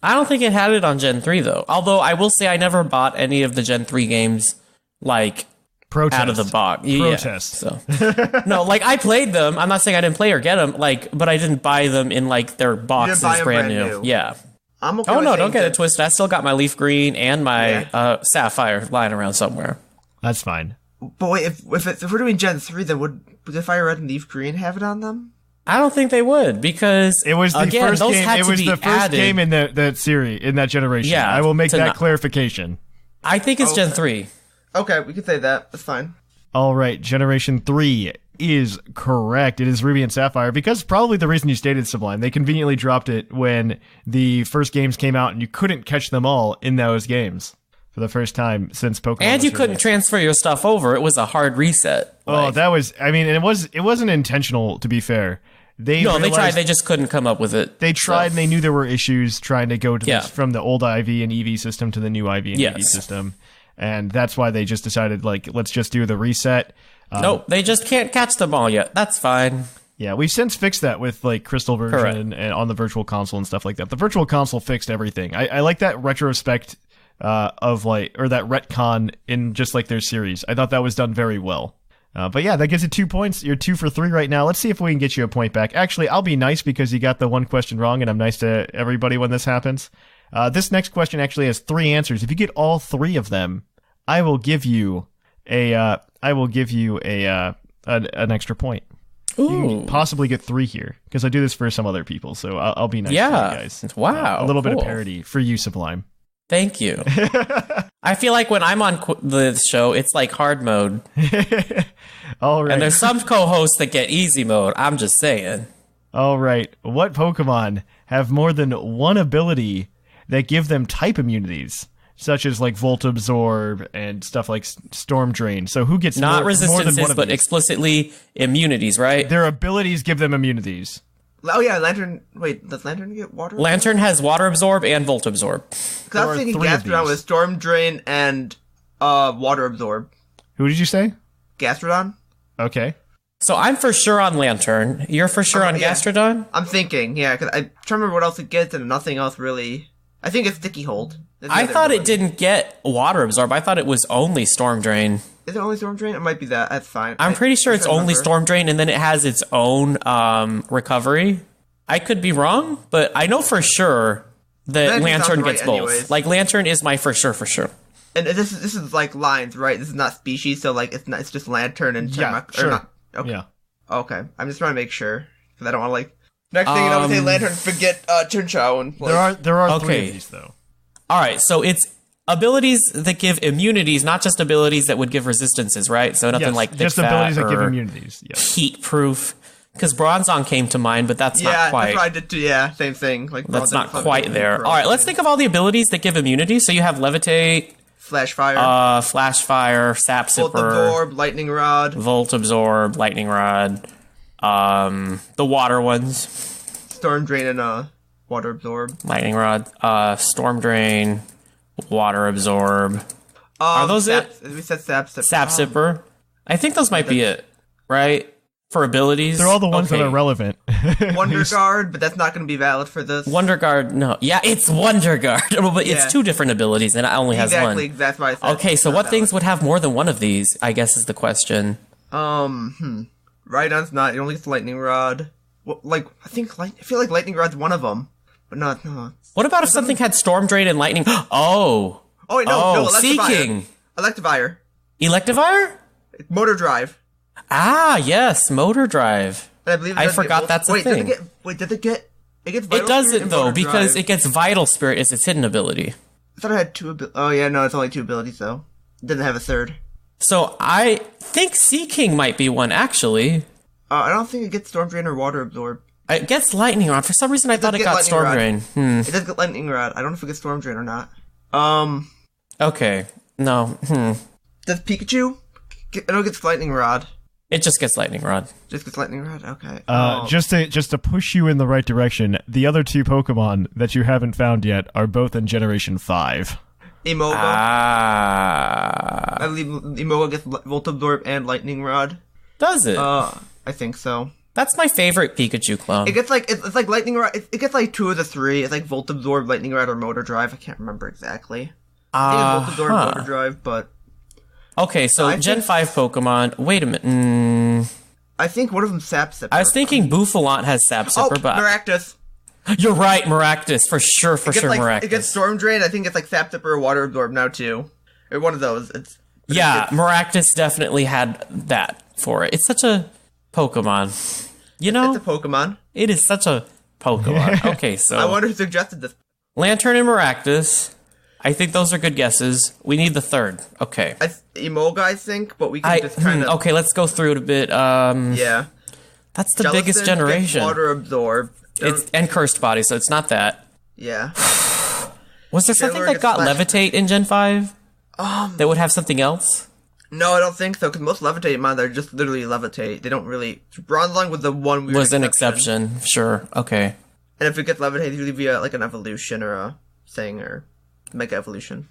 S5: I don't think it had it on Gen 3, though. Although I will say I never bought any of the Gen 3 games,
S1: Protest.
S5: out of the box.
S1: Protest.
S5: Yeah, so. No, I played them. I'm not saying I didn't play or get them, but I didn't buy them in, their boxes brand new. Yeah.
S4: I'm okay
S5: Oh,
S4: with
S5: no,
S4: saying
S5: don't get
S4: that.
S5: it twisted. I still got my Leaf Green and my Sapphire lying around somewhere.
S1: That's fine.
S4: But wait, if we're doing Gen 3, then would the Fire Red and Leaf Green have it on them?
S5: I don't think they would, because
S1: It was the
S5: again,
S1: first
S5: those
S1: game.
S5: had
S1: It
S5: to
S1: was
S5: be
S1: the first
S5: added.
S1: game in that series, in that generation.
S5: Yeah,
S1: I will make
S5: to
S1: that
S5: not-
S1: clarification.
S5: I think it's Gen 3.
S4: Okay, we could say that. That's fine.
S1: All right, Generation 3 is correct. It is Ruby and Sapphire, because probably the reason you stated, Sublime. They conveniently dropped it when the first games came out and you couldn't catch them all in those games for the first time since Pokemon.
S5: And
S1: was
S5: you couldn't
S1: released.
S5: transfer your stuff over. It was a hard reset.
S1: Oh, that was, and it wasn't intentional, to be fair. They
S5: tried. They just couldn't come up with it.
S1: They tried, and they knew there were issues trying to go to
S5: Yeah.
S1: this, from the old IV and EV system to the new IV and EV
S5: Yes.
S1: system. And that's why they just decided, let's just do the reset.
S5: Nope, they just can't catch them all yet. That's fine.
S1: Yeah, we've since fixed that with Crystal version and on the Virtual Console and stuff like that. The Virtual Console fixed everything. I like that retrospect or that retcon in just their series. I thought that was done very well. But yeah, that gives you 2 points. You're 2 for 3 right now. Let's see if we can get you a point back. Actually, I'll be nice because you got the one question wrong, and I'm nice to everybody when this happens. This next question actually has 3 answers. If you get all 3 of them, I will give you an extra point.
S5: Ooh.
S1: You can possibly get 3 here, because I do this for some other people, so I'll be nice to you guys.
S5: Wow.
S1: A little bit of
S5: cool.
S1: parody for you, Sublime.
S5: Thank you. I feel like when I'm on the show, it's like hard mode.
S1: All right.
S5: And there's some co-hosts that get easy mode. I'm just saying.
S1: All right. What Pokemon have more than one ability that give them type immunities, such as Volt Absorb and stuff like Storm Drain? So who gets
S5: Not
S1: more than
S5: resistances,
S1: one of
S5: but
S1: these?
S5: explicitly immunities, right?
S1: Their abilities give them immunities.
S4: Oh yeah, Lantern. Wait, does Lantern get water?
S5: Lantern has Water Absorb and Volt Absorb.
S4: Because I
S1: There
S4: was
S1: are
S4: thinking
S1: 3 of
S4: Gastrodon
S1: these.
S4: with Storm Drain and Water Absorb.
S1: Who did you say?
S4: Gastrodon?
S1: Okay.
S5: So I'm for sure on Lantern. You're for sure on
S4: yeah.
S5: Gastrodon?
S4: I'm thinking, yeah, because I'm trying to remember what else it gets and nothing else really. I think it's Sticky Hold.
S5: I thought it didn't get Water Absorb. I thought it was only Storm Drain.
S4: Is it only Storm Drain? It might be that. That's fine.
S5: I'm pretty sure it's only
S4: remember.
S5: Storm Drain, and then it has its own recovery. I could be wrong, but I know for sure that
S4: Lantern
S5: Lantern
S4: sounds
S5: gets
S4: right
S5: both.
S4: anyways.
S5: Like, Lantern is my for sure.
S4: And this is like lines, right? This is not species, so like it's just Lantern and
S1: Yeah,
S4: Charmac.
S1: sure.
S4: Or not. Okay.
S1: Yeah.
S4: Okay. I'm just trying to make sure because I don't want to like. Next thing you know, we say Lantern, forget Chunchao and like,
S1: There are 3
S5: Okay.
S1: of these though.
S5: All right, so it's abilities that give immunities, not just abilities that would give resistances, right? So nothing
S1: Yes,
S5: like
S1: just
S5: thick
S1: abilities
S5: fat
S1: that give
S5: or
S1: immunities. Yes.
S5: heat proof. Because Bronzong came to mind, but that's
S4: yeah,
S5: not quite.
S4: that's what I did too. Yeah, same thing. Like
S5: That's not quite there. All right, let's think of all the abilities that give immunity. So you have Levitate,
S4: Flash Fire,
S5: Flash Fire, Sap
S4: Volt
S5: Sipper,
S4: Absorb, Lightning Rod,
S5: Volt Absorb, Lightning Rod, the water ones,
S4: Storm Drain, and Water Absorb.
S5: Lightning Rod, Storm Drain, Water Absorb, Are those
S4: We said Sap Sipper.
S5: Sap Sipper. I think those might be it, right? For abilities.
S1: They're all the ones that
S5: Okay.
S1: are relevant.
S4: Wonder Guard, but that's not going to be valid for this.
S5: Wonder Guard, no. Yeah, it's Wonder Guard. But
S4: Yeah.
S5: it's 2 different abilities, and it only has
S4: Exactly,
S5: one.
S4: that's why I said
S5: Okay, so
S4: not
S5: what
S4: valid.
S5: things would have more than one of these, I guess is the question.
S4: Rhydon's not. It only gets Lightning Rod. Well, like I feel like Lightning Rod's one of them, but not. No.
S5: What about if something had Storm Drain and Lightning? Oh!
S4: Oh wait, no, Electivire.
S5: Seeking!
S4: Electivire.
S5: Electivire?
S4: Motor Drive.
S5: Ah, yes, Motor Drive.
S4: And I believe it
S5: I
S4: does get
S5: forgot
S4: Volt-
S5: that's a
S4: wait,
S5: thing.
S4: Does it get? It gets. Vital
S5: It
S4: Spirit
S5: doesn't,
S4: and
S5: though,
S4: Motor
S5: because
S4: Drive.
S5: it gets Vital Spirit as its hidden ability.
S4: I thought it had 2 Oh yeah, no, it's only 2 abilities though. It doesn't have a third.
S5: So I think Seeking might be one, actually.
S4: I don't think it gets Storm Drain or Water Absorb.
S5: It gets Lightning Rod. For some reason, I thought it
S4: get
S5: got
S4: Lightning
S5: Storm
S4: Rod.
S5: Drain.
S4: It does get Lightning Rod. I don't know if it gets Storm Drain or not.
S5: Okay. No.
S4: Does Pikachu? I know it gets Lightning Rod.
S5: It just gets Lightning Rod.
S4: Just gets Lightning Rod. Okay.
S1: Just to push you in the right direction, the other 2 Pokemon that you haven't found yet are both in Generation 5.
S4: Emoga.
S5: Ah.
S4: I believe Emoga gets Volt Absorb and Lightning Rod.
S5: Does it?
S4: I think so.
S5: That's my favorite Pikachu clone.
S4: It gets like it's like Lightning Rod. It gets like 2 of the 3. It's like Volt Absorb, Lightning Rod, or Motor Drive. I can't remember exactly. I think it's Volt Absorb, Motor Drive, but
S5: Okay, so
S4: I
S5: Gen
S4: think-
S5: 5 Pokemon. Wait a minute.
S4: I think one of them Sap Sipper.
S5: I was thinking Bouffalant has Sap Sipper, but
S4: Maractus.
S5: you're right, Maractus. For sure,
S4: It gets, like,
S5: Maractus.
S4: it gets Storm Drain. I think it's like Sap Sipper or Water Absorb now too, or one of those.
S5: Yeah, Maractus definitely had that for it. It's such a Pokemon. You know,
S4: It's a Pokemon.
S5: it is such a Pokemon. Okay,
S4: I
S5: so
S4: wonder who suggested this.
S5: Lantern and Maractus. I think those are good guesses. We need the third. Okay.
S4: Emoga, I think, but we can just kind of
S5: Okay, let's go through it a bit.
S4: yeah.
S5: That's the
S4: Jellicent
S5: biggest
S4: gets
S5: generation.
S4: Water Absorb.
S5: It's and Cursed Body, so it's not that.
S4: Yeah.
S5: Was there something
S4: Taylor
S5: that
S4: gets
S5: got
S4: Flash-
S5: Levitate in Gen 5? That would have something else?
S4: No, I don't think so, because most Levitate mon, they're just literally Levitate. They don't really... Bronzong was the one weird
S5: Was an exception. Sure. Okay.
S4: And if it gets Levitate, it's usually via, like, an evolution or a thing, or Mega Evolution.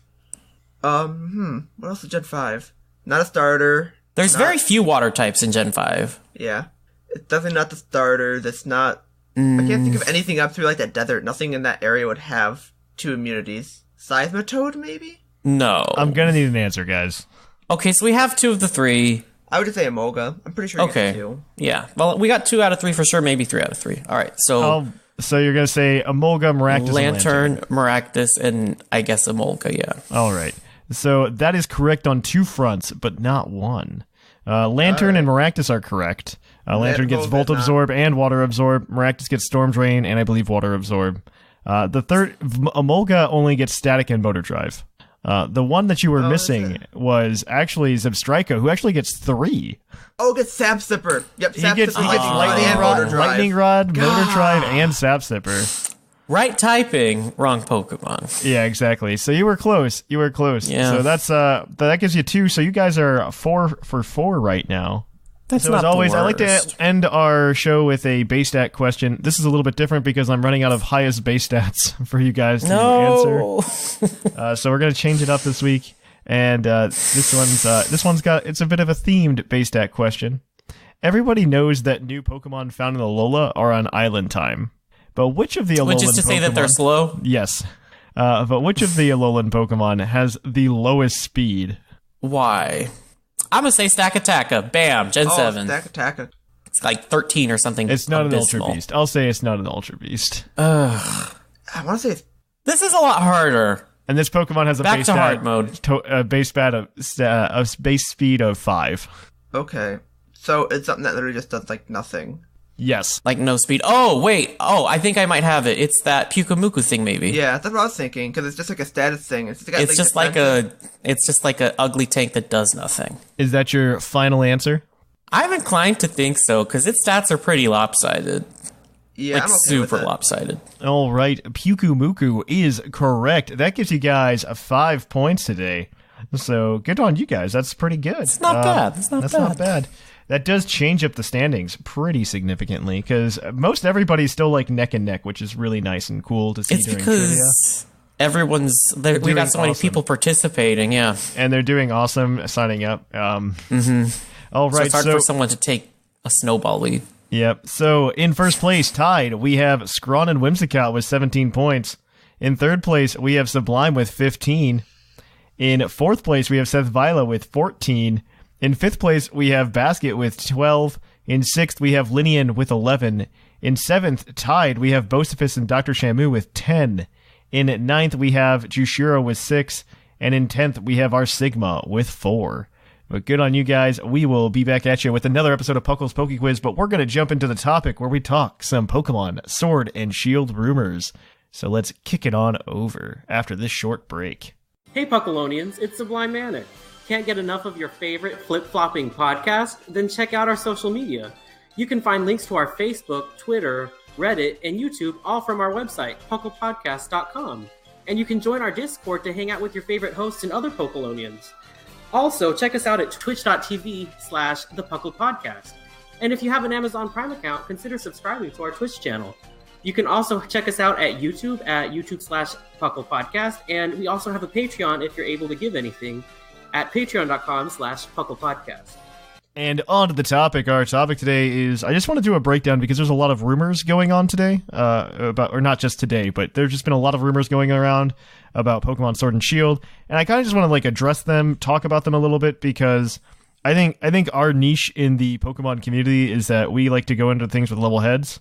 S4: What else is Gen 5? Not a starter.
S5: There's very few water types in Gen 5.
S4: Yeah. It's definitely not the starter. That's not... I can't think of anything up through, like, that desert. Nothing in that area would have 2 immunities. Seismitoad, maybe?
S5: No.
S1: I'm gonna need an answer, guys.
S5: Okay, so we have 2 of the 3.
S4: I would just say Emoga. I'm pretty sure it
S5: Okay.
S4: gets 2.
S5: Yeah. Well, we got 2 out of 3 for sure, maybe 3 out of 3. All right, so
S1: So you're gonna say Emolga, Maractus, and
S5: Lantern, Maractus, and I guess Emolga, yeah.
S1: All right. So that is correct on 2 fronts, but not one. Lantern and Maractus are correct. Lantern gets
S4: Emolga's
S1: Volt
S4: not.
S1: Absorb and Water Absorb. Maractus gets Storm Drain and I believe Water Absorb. The third, Emolga only gets Static and Motor Drive. The one that you were missing was actually Zebstrika, who actually gets 3.
S4: Oh, it gets Sap Sipper. Yep,
S1: He
S4: Sap
S1: gets,
S4: Sipper,
S1: he gets
S4: Lightning
S1: Lightning
S4: Rod, and Motor
S1: Rod,
S4: Drive.
S1: Lightning Rod, Motor Drive, and Sap Sipper.
S5: Right typing, wrong Pokemon.
S1: Yeah, exactly. So you were close. You were close.
S5: Yeah.
S1: So that's that gives you 2. So you guys are 4 for 4 right now.
S5: That's
S1: So
S5: not
S1: as always,
S5: the
S1: I like to
S5: worst.
S1: end our show with a base stat question. This is a little bit different because I'm running out of highest base stats for you guys to answer.
S5: No.
S1: So we're gonna change it up this week, and this one's got it's a bit of a themed base stat question. Everybody knows that new Pokemon found in Alola are on island time, but which of the Alolan
S5: Which is to say that they're
S1: Pokemon-
S5: slow?
S1: Yes, but which of the Alolan Pokemon has the lowest speed?
S5: Why? I'm gonna say Stack-a-Tacka. Bam, Gen 7.
S4: Stack-a-Tacka.
S5: It's like 13 or something.
S1: It's not
S5: abysmal.
S1: an Ultra Beast. I'll say it's not an Ultra Beast.
S4: I want to say it's...
S5: This is a lot harder.
S1: And this Pokemon has a
S5: Back
S1: base
S5: to hard
S1: stat-
S5: mode.
S1: base speed of 5.
S4: Okay. So it's something that literally just does, like, nothing.
S1: Yes.
S5: Like no speed. Oh, wait. Oh, I think I might have it. It's that P.U.C.L thing, maybe.
S4: Yeah, that's what I was thinking, because it's just like a status thing. It's
S5: It's
S4: like,
S5: just like a ugly tank that does nothing.
S1: Is that your final answer?
S5: I'm inclined to think so, because its stats are pretty lopsided.
S4: Yeah,
S5: Like
S4: I'm okay
S5: super
S4: with it.
S5: lopsided.
S1: All right. Pyukumuku is correct. That gives you guys 5 points today. So good on you guys. That's pretty good.
S5: It's not bad. It's not
S1: That's
S5: bad.
S1: not bad. That does change up the standings pretty significantly because most everybody's still like neck and neck, which is really nice and cool to see
S5: It's
S1: during
S5: because everyone's there. We
S1: doing
S5: got so many
S1: awesome.
S5: people participating. Yeah.
S1: trivia. And they're doing awesome signing up. All
S5: So
S1: right.
S5: it's hard for someone to take a snowball lead.
S1: Yep. So in first place, tied, we have Scrawn and Whimsicott with 17 points. In third place, we have Sublime with 15. In fourth place, we have Seth Vila with 14. In fifth place, we have Basket with 12. In sixth, we have Linian with 11. In seventh, tied, we have Bocephus and Dr. Shamu with 10. In ninth, we have Jushiro with 6. And in 10th, we have our Sigma with 4. But good on you guys. We will be back at you with another episode of Puckle's Poke Quiz, but we're going to jump into the topic where we talk some Pokemon Sword and Shield rumors. So let's kick it on over after this short break.
S6: Hey Puckalonians, it's Sublime Manic. Can't get enough of your favorite flip-flopping podcast? Then check out our social media. You can find links to our Facebook, Twitter, Reddit, and YouTube all from our website, pucklepodcast.com. And you can join our Discord to hang out with your favorite hosts and other Puckalonians. Also, check us out at twitch.tv/thepucklepodcast. And if you have an Amazon Prime account, consider subscribing to our Twitch channel. You can also check us out at YouTube at YouTube/PucklePodcast, and we also have a Patreon if you're able to give anything at patreon.com/PucklePodcast.
S1: And on to the topic. Our topic today is, I just want to do a breakdown because there's a lot of rumors going on today, or not just today, but there's just been a lot of rumors going around about Pokemon Sword and Shield, and I kind of just want to like address them, talk about them a little bit, because I think our niche in the Pokemon community is that we like to go into things with level heads,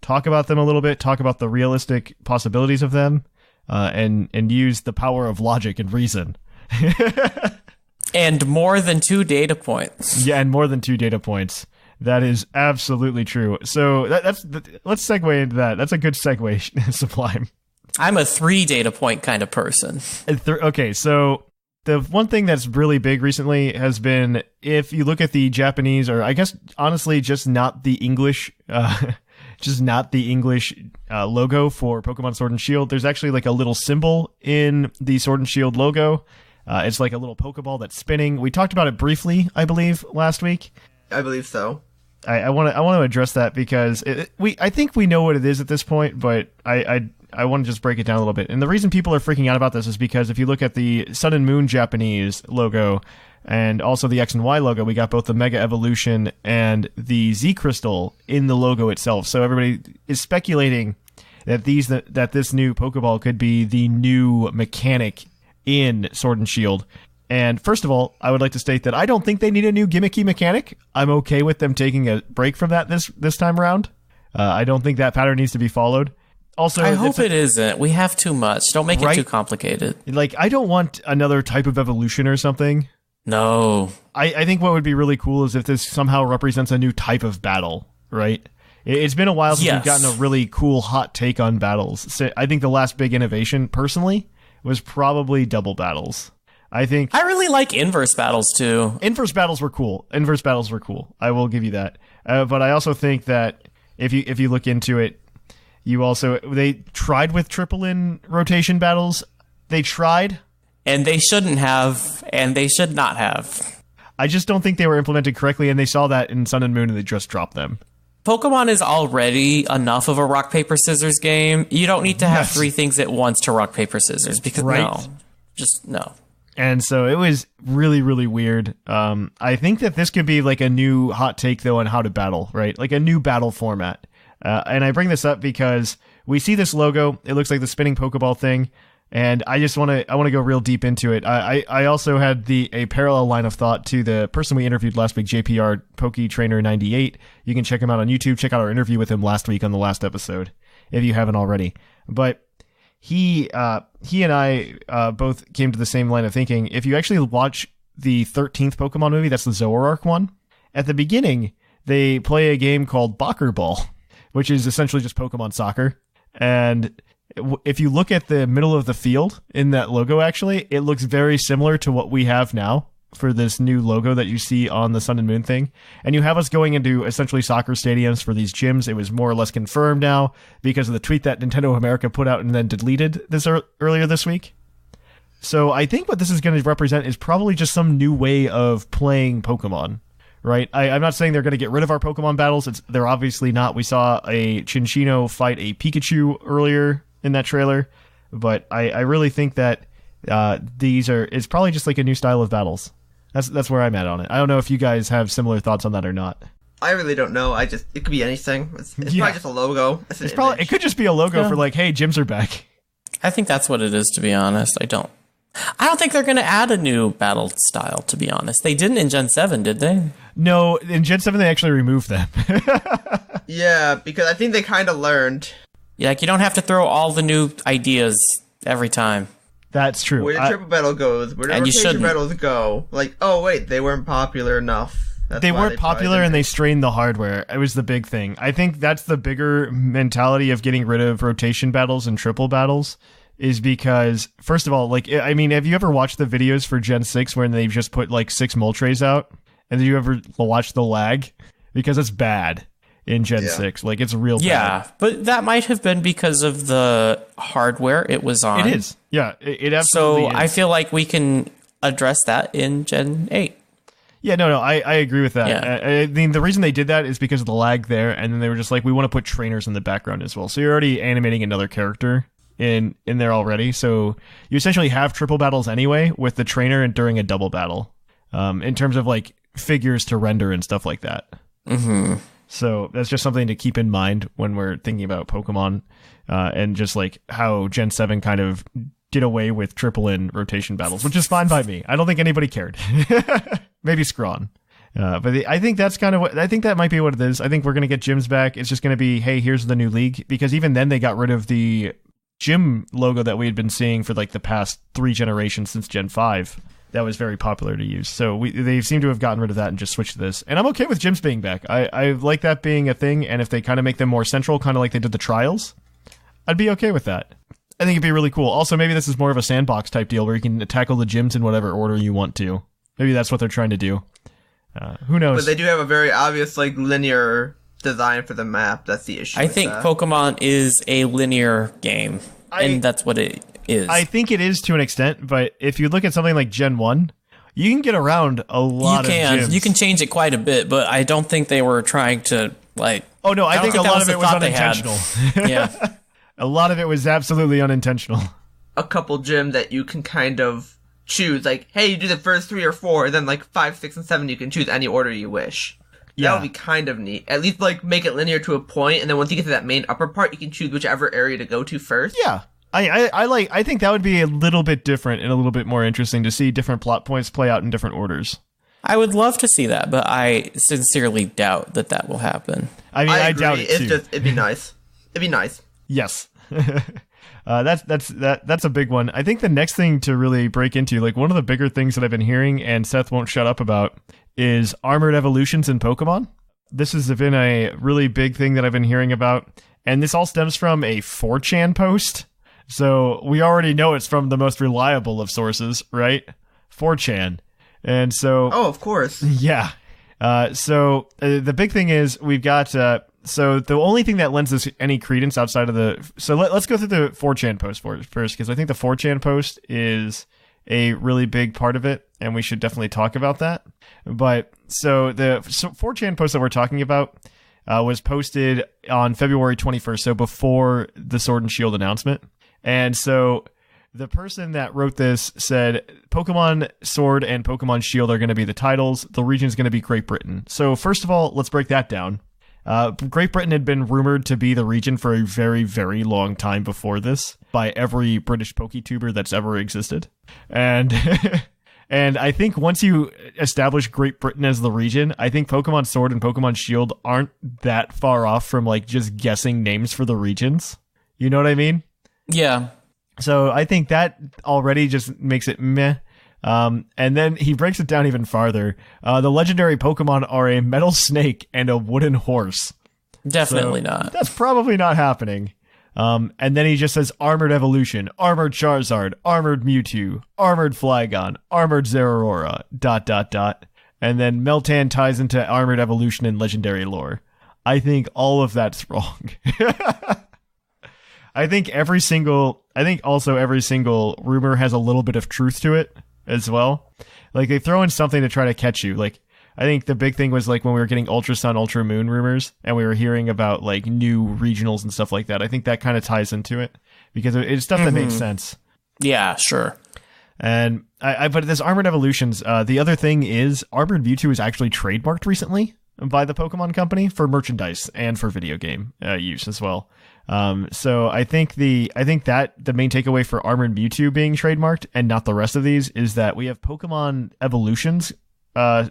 S1: talk about them a little bit, talk about the realistic possibilities of them, and use the power of logic and reason.
S5: And more than 2 data points.
S1: Yeah, and more than 2 data points. That is absolutely true. So let's segue into that. That's a good segue, Sublime.
S5: I'm a 3 data point kind of person.
S1: Okay, so the one thing that's really big recently has been, if you look at the Japanese, or I guess honestly just not the English logo for Pokemon Sword and Shield, there's actually like a little symbol in the Sword and Shield logo. It's like a little Pokeball that's spinning. We talked about it briefly, I believe, last week.
S4: I believe so.
S1: I want to address that because I think we know what it is at this point, but I want to just break it down a little bit. And the reason people are freaking out about this is because if you look at the Sun and Moon Japanese logo and also the X and Y logo, we got both the Mega Evolution and the Z Crystal in the logo itself. So everybody is speculating that this new Pokeball could be the new mechanic in Sword and Shield. And first of all, I would like to state that I don't think they need a new gimmicky mechanic. I'm okay with them taking a break from that this time around. I don't think that pattern needs to be followed. Also,
S5: I hope it isn't. We have too much. Don't make it too complicated.
S1: Like, I don't want another type of evolution or something.
S5: No.
S1: I think what would be really cool is if this somehow represents a new type of battle, right? It's been a while since we've gotten a really cool hot take on battles. So I think the last big innovation, personally, was probably double battles. I
S5: really like inverse battles too.
S1: Inverse battles were cool. I will give you that. But I also think that if you look into it, they tried with triple in rotation battles. They tried,
S5: and they shouldn't have, and they should not have.
S1: I just don't think they were implemented correctly, and they saw that in Sun and Moon, and they just dropped them.
S5: Pokemon is already enough of a rock, paper, scissors game. You don't need to have 3 things at once to rock, paper, scissors, because no. And
S1: so it was really, really weird. I think that this could be like a new hot take, though, on how to battle, right? Like a new battle format. And I bring this up because we see this logo. It looks like the spinning Pokeball thing. And I just want to go real deep into it. I also had a parallel line of thought to the person we interviewed last week, JPR Poke Trainer 98. You can check him out on YouTube. Check out our interview with him last week on the last episode if you haven't already. But he and I both came to the same line of thinking. If you actually watch the 13th Pokemon movie, that's the Zoroark one, at the beginning, they play a game called Bocker Ball, which is essentially just Pokemon soccer. And if you look at the middle of the field in that logo, actually, it looks very similar to what we have now for this new logo that you see on the Sun and Moon thing. And you have us going into essentially soccer stadiums for these gyms. It was more or less confirmed now because of the tweet that Nintendo America put out and then deleted this earlier this week. So I think what this is going to represent is probably just some new way of playing Pokemon, right? I'm not saying they're going to get rid of our Pokemon battles. They're obviously not. We saw a Chinchino fight a Pikachu earlier in that trailer, but I really think that it's probably just like a new style of battles. That's where I'm at on it. I don't know if you guys have similar thoughts on that or not.
S4: I really don't know. It could be anything. It's probably just a logo.
S1: It could just be a logo for like, hey, gyms are back.
S5: I think that's what it is, to be honest. I don't think they're going to add a new battle style, to be honest. They didn't in Gen 7, did they?
S1: No, in Gen 7 they actually removed them.
S4: Yeah, because I think they kind of learned.
S5: Yeah, like you don't have to throw all the new ideas every time.
S1: That's true.
S4: Where the triple battle goes, where the rotation battles go. Like, oh wait, they weren't popular enough.
S1: They weren't popular and they strained the hardware. It was the big thing. I think that's the bigger mentality of getting rid of rotation battles and triple battles, is because, first of all, like, I mean, have you ever watched the videos for Gen 6 where they've just put like 6 Moltres out? And did you ever watch the lag? Because it's bad in Gen 6. Like, it's real bad.
S5: Yeah, but that might have been because of the hardware it was on.
S1: It is. Yeah, it absolutely is.
S5: I feel like we can address that in Gen 8.
S1: Yeah, no, I agree with that.
S5: Yeah.
S1: I mean, the reason they did that is because of the lag there, and then they were just like, we want to put trainers in the background as well. So you're already animating another character in there already. So you essentially have triple battles anyway with the trainer and during a double battle, in terms of like figures to render and stuff like that.
S5: Mm-hmm.
S1: So that's just something to keep in mind when we're thinking about Pokemon, and just like how Gen 7 kind of did away with triple in rotation battles, which is fine by me. I don't think anybody cared. Maybe Scrawn. But I think that's kind of I think that might be what it is. I think we're going to get gyms back. It's just going to be, hey, here's the new league. Because even then they got rid of the gym logo that we had been seeing for like the past 3 generations since Gen 5. That was very popular to use. So they seem to have gotten rid of that and just switched to this. And I'm okay with gyms being back. I like that being a thing. And if they kind of make them more central, kind of like they did the trials, I'd be okay with that. I think it'd be really cool. Also, maybe this is more of a sandbox type deal where you can tackle the gyms in whatever order you want to. Maybe that's what they're trying to do. Who knows?
S4: But they do have a very obvious, like, linear design for the map. That's the issue.
S5: I think Pokemon is a linear game, and that's what it is.
S1: I think it is to an extent, but if you look at something like Gen 1, you can get around a lot of gyms.
S5: You can change it quite a bit, but I don't think they were trying to, like...
S1: Oh, no, I think a lot of it was unintentional.
S5: Yeah.
S1: A lot of it was absolutely unintentional.
S4: A couple gym that you can kind of choose, like, hey, you do the first 3 or 4, and then like 5, 6, and 7, you can choose any order you wish.
S1: Yeah.
S4: That would be kind of neat. At least, like, make it linear to a point, and then once you get to that main upper part, you can choose whichever area to go to first.
S1: Yeah. I think that would be a little bit different and a little bit more interesting to see different plot points play out in different orders.
S5: I would love to see that, but I sincerely doubt that will happen.
S1: I mean, I doubt it too.
S4: It'd be nice. It'd be nice.
S1: Yes. That's a big one. I think the next thing to really break into, like one of the bigger things that I've been hearing and Seth won't shut up about, is armored evolutions in Pokemon. This has been a really big thing that I've been hearing about, and this all stems from a 4chan post. So we already know it's from the most reliable of sources, right? 4chan. And so...
S4: Oh, of course.
S1: Yeah. So the big thing is we've got... So the only thing that lends us any credence outside of the... So let's go through the 4chan post first, because I think the 4chan post is a really big part of it, and we should definitely talk about that. But so the 4chan post that we're talking about was posted on February 21st, so before the Sword and Shield announcement. And so the person that wrote this said, Pokemon Sword and Pokemon Shield are going to be the titles. The region is going to be Great Britain. So first of all, let's break that down. Great Britain had been rumored to be the region for a very, very long time before this by every British PokeTuber that's ever existed. And and I think once you establish Great Britain as the region, I think Pokemon Sword and Pokemon Shield aren't that far off from like just guessing names for the regions. You know what I mean?
S5: Yeah.
S1: So I think that already just makes it meh. And then he breaks it down even farther. The legendary Pokemon are a metal snake and a wooden horse.
S5: Definitely
S1: So
S5: not.
S1: That's probably not happening. And then he just says Armored Evolution, Armored Charizard, Armored Mewtwo, Armored Flygon, Armored Zeraora, ... And then Meltan ties into Armored Evolution in Legendary lore. I think all of that's wrong. I think every single rumor has a little bit of truth to it as well. Like they throw in something to try to catch you. Like I think the big thing was like when we were getting Ultra Sun, Ultra Moon rumors and we were hearing about like new regionals and stuff like that. I think that kind of ties into it because it's stuff that makes sense.
S5: Yeah, sure.
S1: And but this Armored Evolutions, the other thing is Armored Mewtwo is actually trademarked recently by the Pokemon Company for merchandise and for video game use as well. So I think that the main takeaway for Armored Mewtwo being trademarked and not the rest of these is that we have Pokemon Evolutions, Pokemon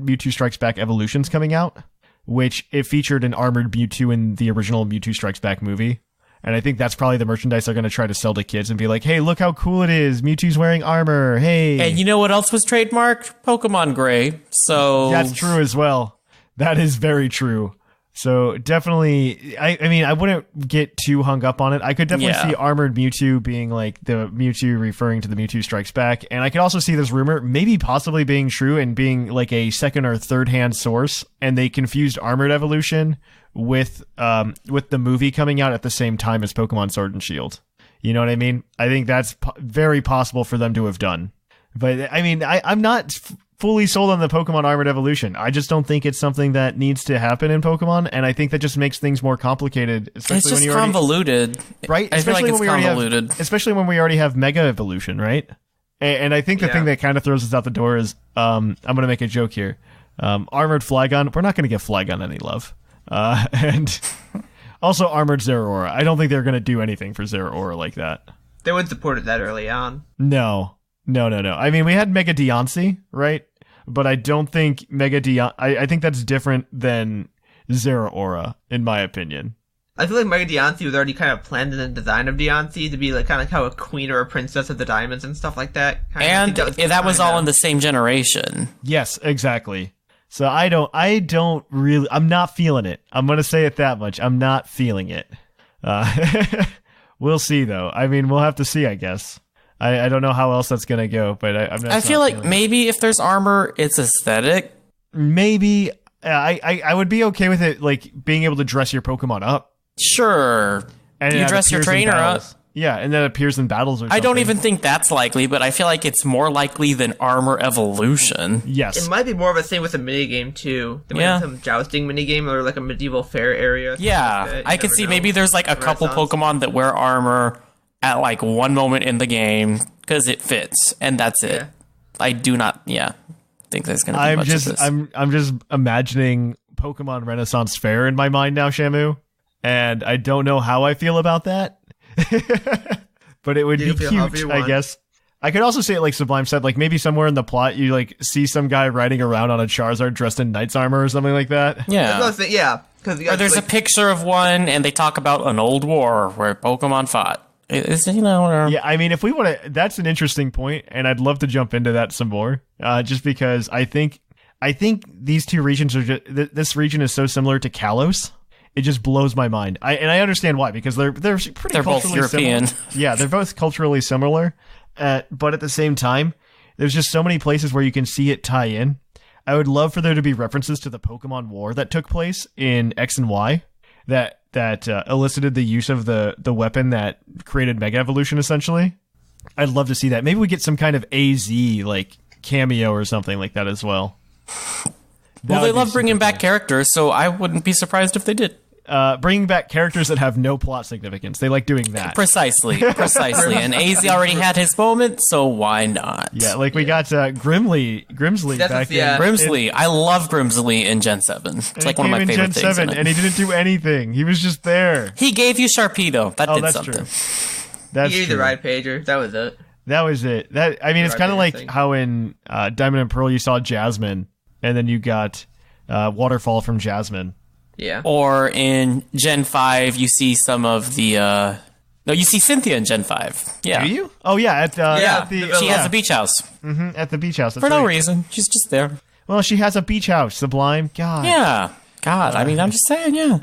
S1: Mewtwo Strikes Back Evolutions coming out, which it featured an Armored Mewtwo in the original Mewtwo Strikes Back movie. And I think that's probably the merchandise they're going to try to sell to kids and be like, hey, look how cool it is. Mewtwo's wearing armor. Hey.
S5: And you know what else was trademarked? Pokemon Gray. So
S1: That's true as well. That is very true. So definitely, I mean, I wouldn't get too hung up on it. I could definitely see Armored Mewtwo being like the Mewtwo referring to the Mewtwo Strikes Back. And I could also see this rumor maybe possibly being true and being like a second or third hand source. And they confused Armored Evolution with the movie coming out at the same time as Pokemon Sword and Shield. You know what I mean? I think that's very possible for them to have done. But I mean, I'm not fully sold on the Pokemon Armored Evolution. I just don't think it's something that needs to happen in Pokemon, and I think that just makes things more complicated. Especially
S5: it's just
S1: when you
S5: convoluted,
S1: right?
S5: I feel like it's convoluted,
S1: especially when we already have Mega Evolution, right? And I think the thing that kind of throws us out the door is, I'm going to make a joke here. Armored Flygon, we're not going to give Flygon any love, and also Armored Zeraora. I don't think they're going to do anything for Zeraora like that.
S4: They wouldn't support it that early on.
S1: No. I mean, we had Mega Deontay, right? But I don't think Mega Deontay... I think that's different than Zeraora, in my opinion.
S4: I feel like Mega Deontay was already kind of planned in the design of Deontay to be like kind of how a queen or a princess of the diamonds and stuff like that.
S5: And that was all in the same generation.
S1: Yes, exactly. So I don't really... I'm not feeling it. I'm going to say it that much. I'm not feeling it. We'll see, though. I mean, we'll have to see, I guess. I don't know how else that's going to go, but I'm not...
S5: I feel like maybe if there's armor, it's aesthetic.
S1: Maybe. I would be okay with it, like, being able to dress your Pokemon up.
S5: Sure.
S1: And
S5: you dress your trainer up.
S1: Yeah, and then it appears in battles or something.
S5: I don't even think that's likely, but I feel like it's more likely than Armor Evolution.
S1: Yes.
S4: It might be more of a thing with a minigame, too. They might have some jousting minigame or like a medieval fair area.
S5: Yeah,
S4: like
S5: I could see maybe there's like a couple Pokemon that wear armor at like one moment in the game because it fits, and that's it.
S4: Yeah.
S5: I do not, think there's going to be much of this.
S1: I'm just imagining Pokemon Renaissance Fair in my mind now, Shamu, and I don't know how I feel about that. But it would be cute, I guess. I could also say it like Sublime said, like maybe somewhere in the plot you like see some guy riding around on a Charizard dressed in knight's armor or something like that.
S5: Yeah.
S4: Yeah.
S5: Or there's a picture of one and they talk about an old war where Pokemon fought. It's,
S1: yeah, I mean, if we want to, that's an interesting point, and I'd love to jump into that some more, just because I think these two regions are just, this region is so similar to Kalos. It just blows my mind. I understand why, because they're pretty
S5: both European.
S1: Similar. Yeah, they're both culturally similar, but at the same time, there's just so many places where you can see it tie in. I would love for there to be references to the Pokemon War that took place in X and Y that elicited the use of the weapon that created Mega Evolution, essentially. I'd love to see that. Maybe we get some kind of AZ, like, cameo or something like that as well.
S5: Well, they love bringing back characters, so I wouldn't be surprised if they did.
S1: bringing back characters that have no plot significance. They like doing that.
S5: Precisely. And AZ already had his moment, so why not?
S1: Yeah, like we got Grimsley back in.
S5: Grimsley. I love Grimsley in Gen 7. It's like one of my favorite
S1: Gen
S5: things.
S1: 7, and he didn't do anything. He was just there.
S5: He gave you Sharpedo. That did
S1: that's
S5: something.
S1: True. That's
S4: He gave
S1: true.
S4: the ride pager. That was it.
S1: That was it. It's kind of like how in Diamond and Pearl you saw Jasmine, and then you got Waterfall from Jasmine.
S4: Yeah.
S5: Or in Gen 5, you see some of the... No, you see Cynthia in Gen 5. Yeah.
S1: Do you? Oh, yeah. At the
S5: She has a beach house.
S1: at the beach house. That's
S5: For no
S1: right.
S5: reason. She's just there.
S1: Well, she has a beach house, Sublime. God.
S5: Yeah. God, I mean, I'm just saying, yeah.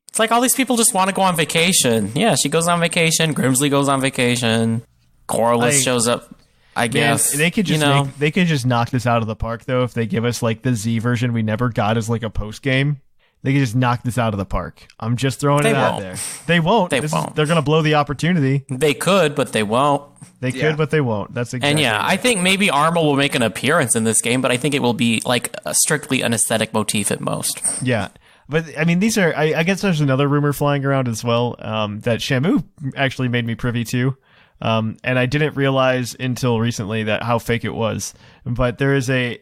S5: It's like all these people just want to go on vacation. Yeah, she goes on vacation. Grimsley goes on vacation. Corliss shows up, I guess.
S1: They could just they could just knock this out of the park, though, if they give us like the Z version we never got as like a post game. They could just knock this out of the park. I'm just throwing it out there. They won't. They're going to blow the opportunity.
S5: They could, but they won't.
S1: They could, but they won't. That's exactly.
S5: And yeah, I think maybe Armor will make an appearance in this game, but I think it will be like a strictly an aesthetic motif at most.
S1: Yeah. But, I mean, these are... I guess there's another rumor flying around as well that Shamu actually made me privy to. And I didn't realize until recently that how fake it was. But there's a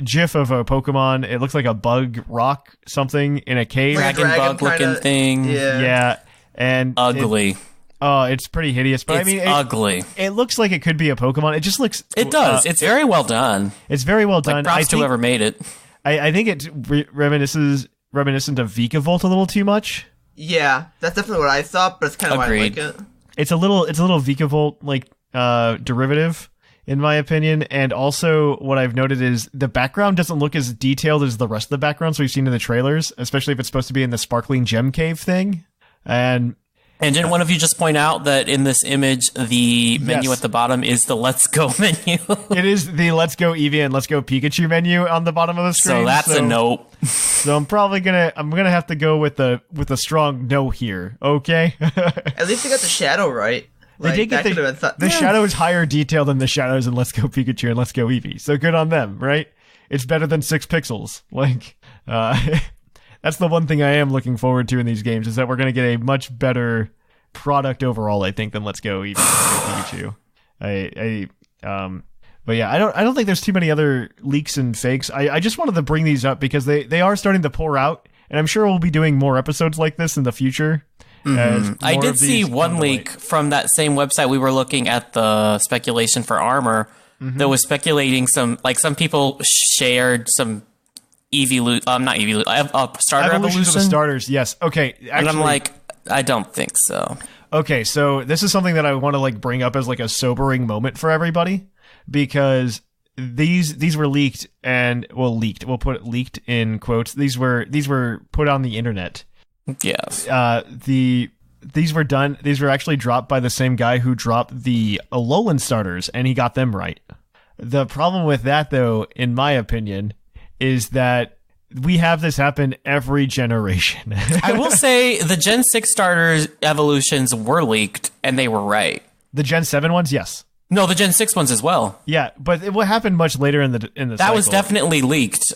S1: GIF of a Pokemon. It looks like a bug rock something in a cave.
S5: Dragon bug looking thing.
S1: Yeah. And
S5: ugly.
S1: It's pretty hideous. But
S5: it's
S1: I mean,
S5: ugly.
S1: It looks like it could be a Pokemon. It just looks...
S5: It does. It's very well done.
S1: It's very well done.
S5: Props to whoever made it.
S1: I think it's reminiscent of Vikavolt a little too much.
S4: Yeah, that's definitely what I thought, but it's kind of why I like it.
S1: It's a little Vikavolt like derivative, in my opinion. And also, what I've noted is the background doesn't look as detailed as the rest of the backgrounds we've seen in the trailers, especially if it's supposed to be in the sparkling gem cave thing. And
S5: didn't one of you just point out that in this image, the menu at the bottom is the Let's Go menu?
S1: It is the Let's Go Eevee and Let's Go Pikachu menu on the bottom of the screen.
S5: So that's a nope.
S1: So I'm probably gonna have to go with a strong no here. Okay.
S4: At least they got the shadow right.
S1: They did get the shadow is higher detail than the shadows in Let's Go Pikachu and Let's Go Eevee. So good on them, right? It's better than 6 pixels. Like, that's the one thing I am looking forward to in these games is that we're gonna get a much better product overall, I think, than Let's Go Eevee and Pikachu. But yeah, I don't think there's too many other leaks and fakes. I just wanted to bring these up because they are starting to pour out, and I'm sure we'll be doing more episodes like this in the future.
S5: I did see one leak from that same website we were looking at the speculation for Armor that was speculating some people shared some starter
S1: evolutions of the
S5: evolution.
S1: starters. Yes. Okay. Actually,
S5: And I'm like, I don't think so.
S1: Okay, so this is something that I want to like bring up as like a sobering moment for everybody because these were leaked and leaked. We'll put leaked in quotes. These were put on the internet.
S5: Yes.
S1: These were done. These were actually dropped by the same guy who dropped the Alolan starters, and he got them right. The problem with that, though, in my opinion, is that we have this happen every generation.
S5: I will say the Gen 6 starters evolutions were leaked, and they were right.
S1: The Gen 7 ones, yes.
S5: No, the Gen 6 ones as well.
S1: Yeah, but it happened much later in the
S5: That
S1: cycle.
S5: was definitely leaked,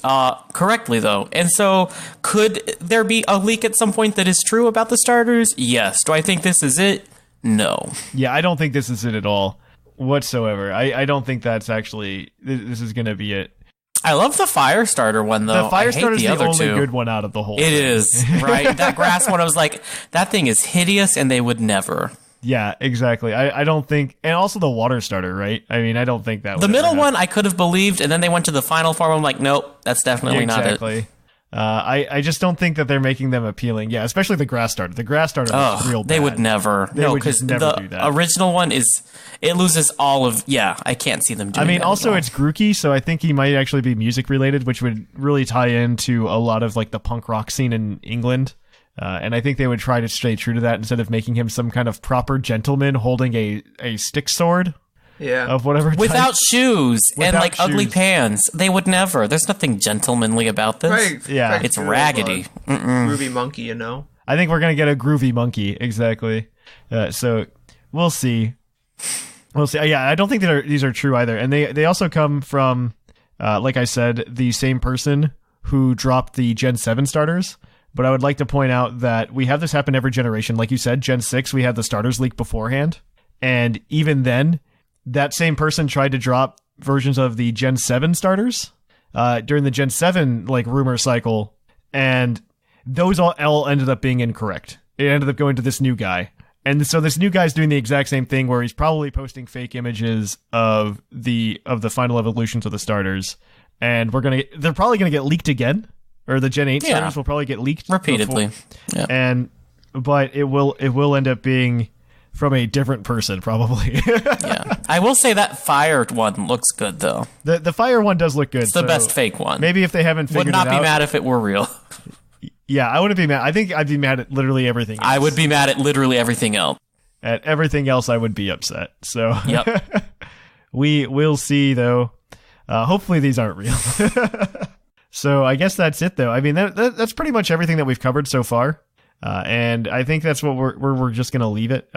S5: correctly, though. And so, could there be a leak at some point that is true about the starters? Yes. Do I think this is it? No.
S1: Yeah, I don't think this is it at all, whatsoever. I don't think that's actually... This is going to be it.
S5: I love the fire starter one, though.
S1: The fire starter is the
S5: other
S1: only
S5: two.
S1: good one out of the whole
S5: It
S1: thing.
S5: is, right? That grass one, I was like, that thing is hideous, and they would never.
S1: Yeah, exactly. I don't think... And also the water starter, right? I mean, I don't think that would
S5: The
S1: ever
S5: middle
S1: happen.
S5: one, I could have believed, and then they went to the final form. I'm like, nope, that's definitely not it.
S1: Exactly. I just don't think that they're making them appealing. Yeah, especially the grass starter. The grass starter is real bad.
S5: They would never.
S1: They would
S5: because
S1: just never
S5: the
S1: do that.
S5: original one it loses all of... Yeah, I can't see them doing
S1: I mean,
S5: that
S1: also
S5: at all.
S1: it's Grookey, so I think he might actually be music related, which would really tie into a lot of like the punk rock scene in England. And I think they would try to stay true to that instead of making him some kind of proper gentleman holding a stick sword of whatever type.
S5: Without shoes and
S1: Without
S5: like ugly
S1: shoes.
S5: pants. They would never. There's nothing gentlemanly about this.
S4: Right.
S1: Yeah.
S5: It's raggedy.
S4: Ruby monkey, you know.
S1: I think we're gonna get a groovy monkey, exactly. So we'll see. We'll see. Yeah, I don't think that these are true either, and they also come from, like I said, the same person who dropped the Gen 7 starters. But I would like to point out that we have this happen every generation. Like you said, Gen 6, we had the starters leak beforehand. And even then, that same person tried to drop versions of the Gen 7 starters during the Gen 7 like rumor cycle. And those all ended up being incorrect. It ended up going to this new guy. And so this new guy's doing the exact same thing where he's probably posting fake images of the final evolutions of the starters. And they're probably gonna get leaked again. Or the Gen 8 starters will probably get leaked
S5: repeatedly.
S1: Yeah. But it will end up being from a different person, probably.
S5: Yeah. I will say that fire one looks good, though.
S1: The fire one does look good.
S5: It's the best fake one.
S1: Maybe if they haven't figured it out.
S5: Would not be mad if it were real.
S1: Yeah, I wouldn't be mad. I think I'd be mad at literally everything else.
S5: I would be mad at literally everything else.
S1: At everything else, I would be upset. So
S5: yep.
S1: We'll see, though. Hopefully these aren't real. So I guess that's it, though. I mean, that's pretty much everything that we've covered so far. And I think that's what we're just going to leave it.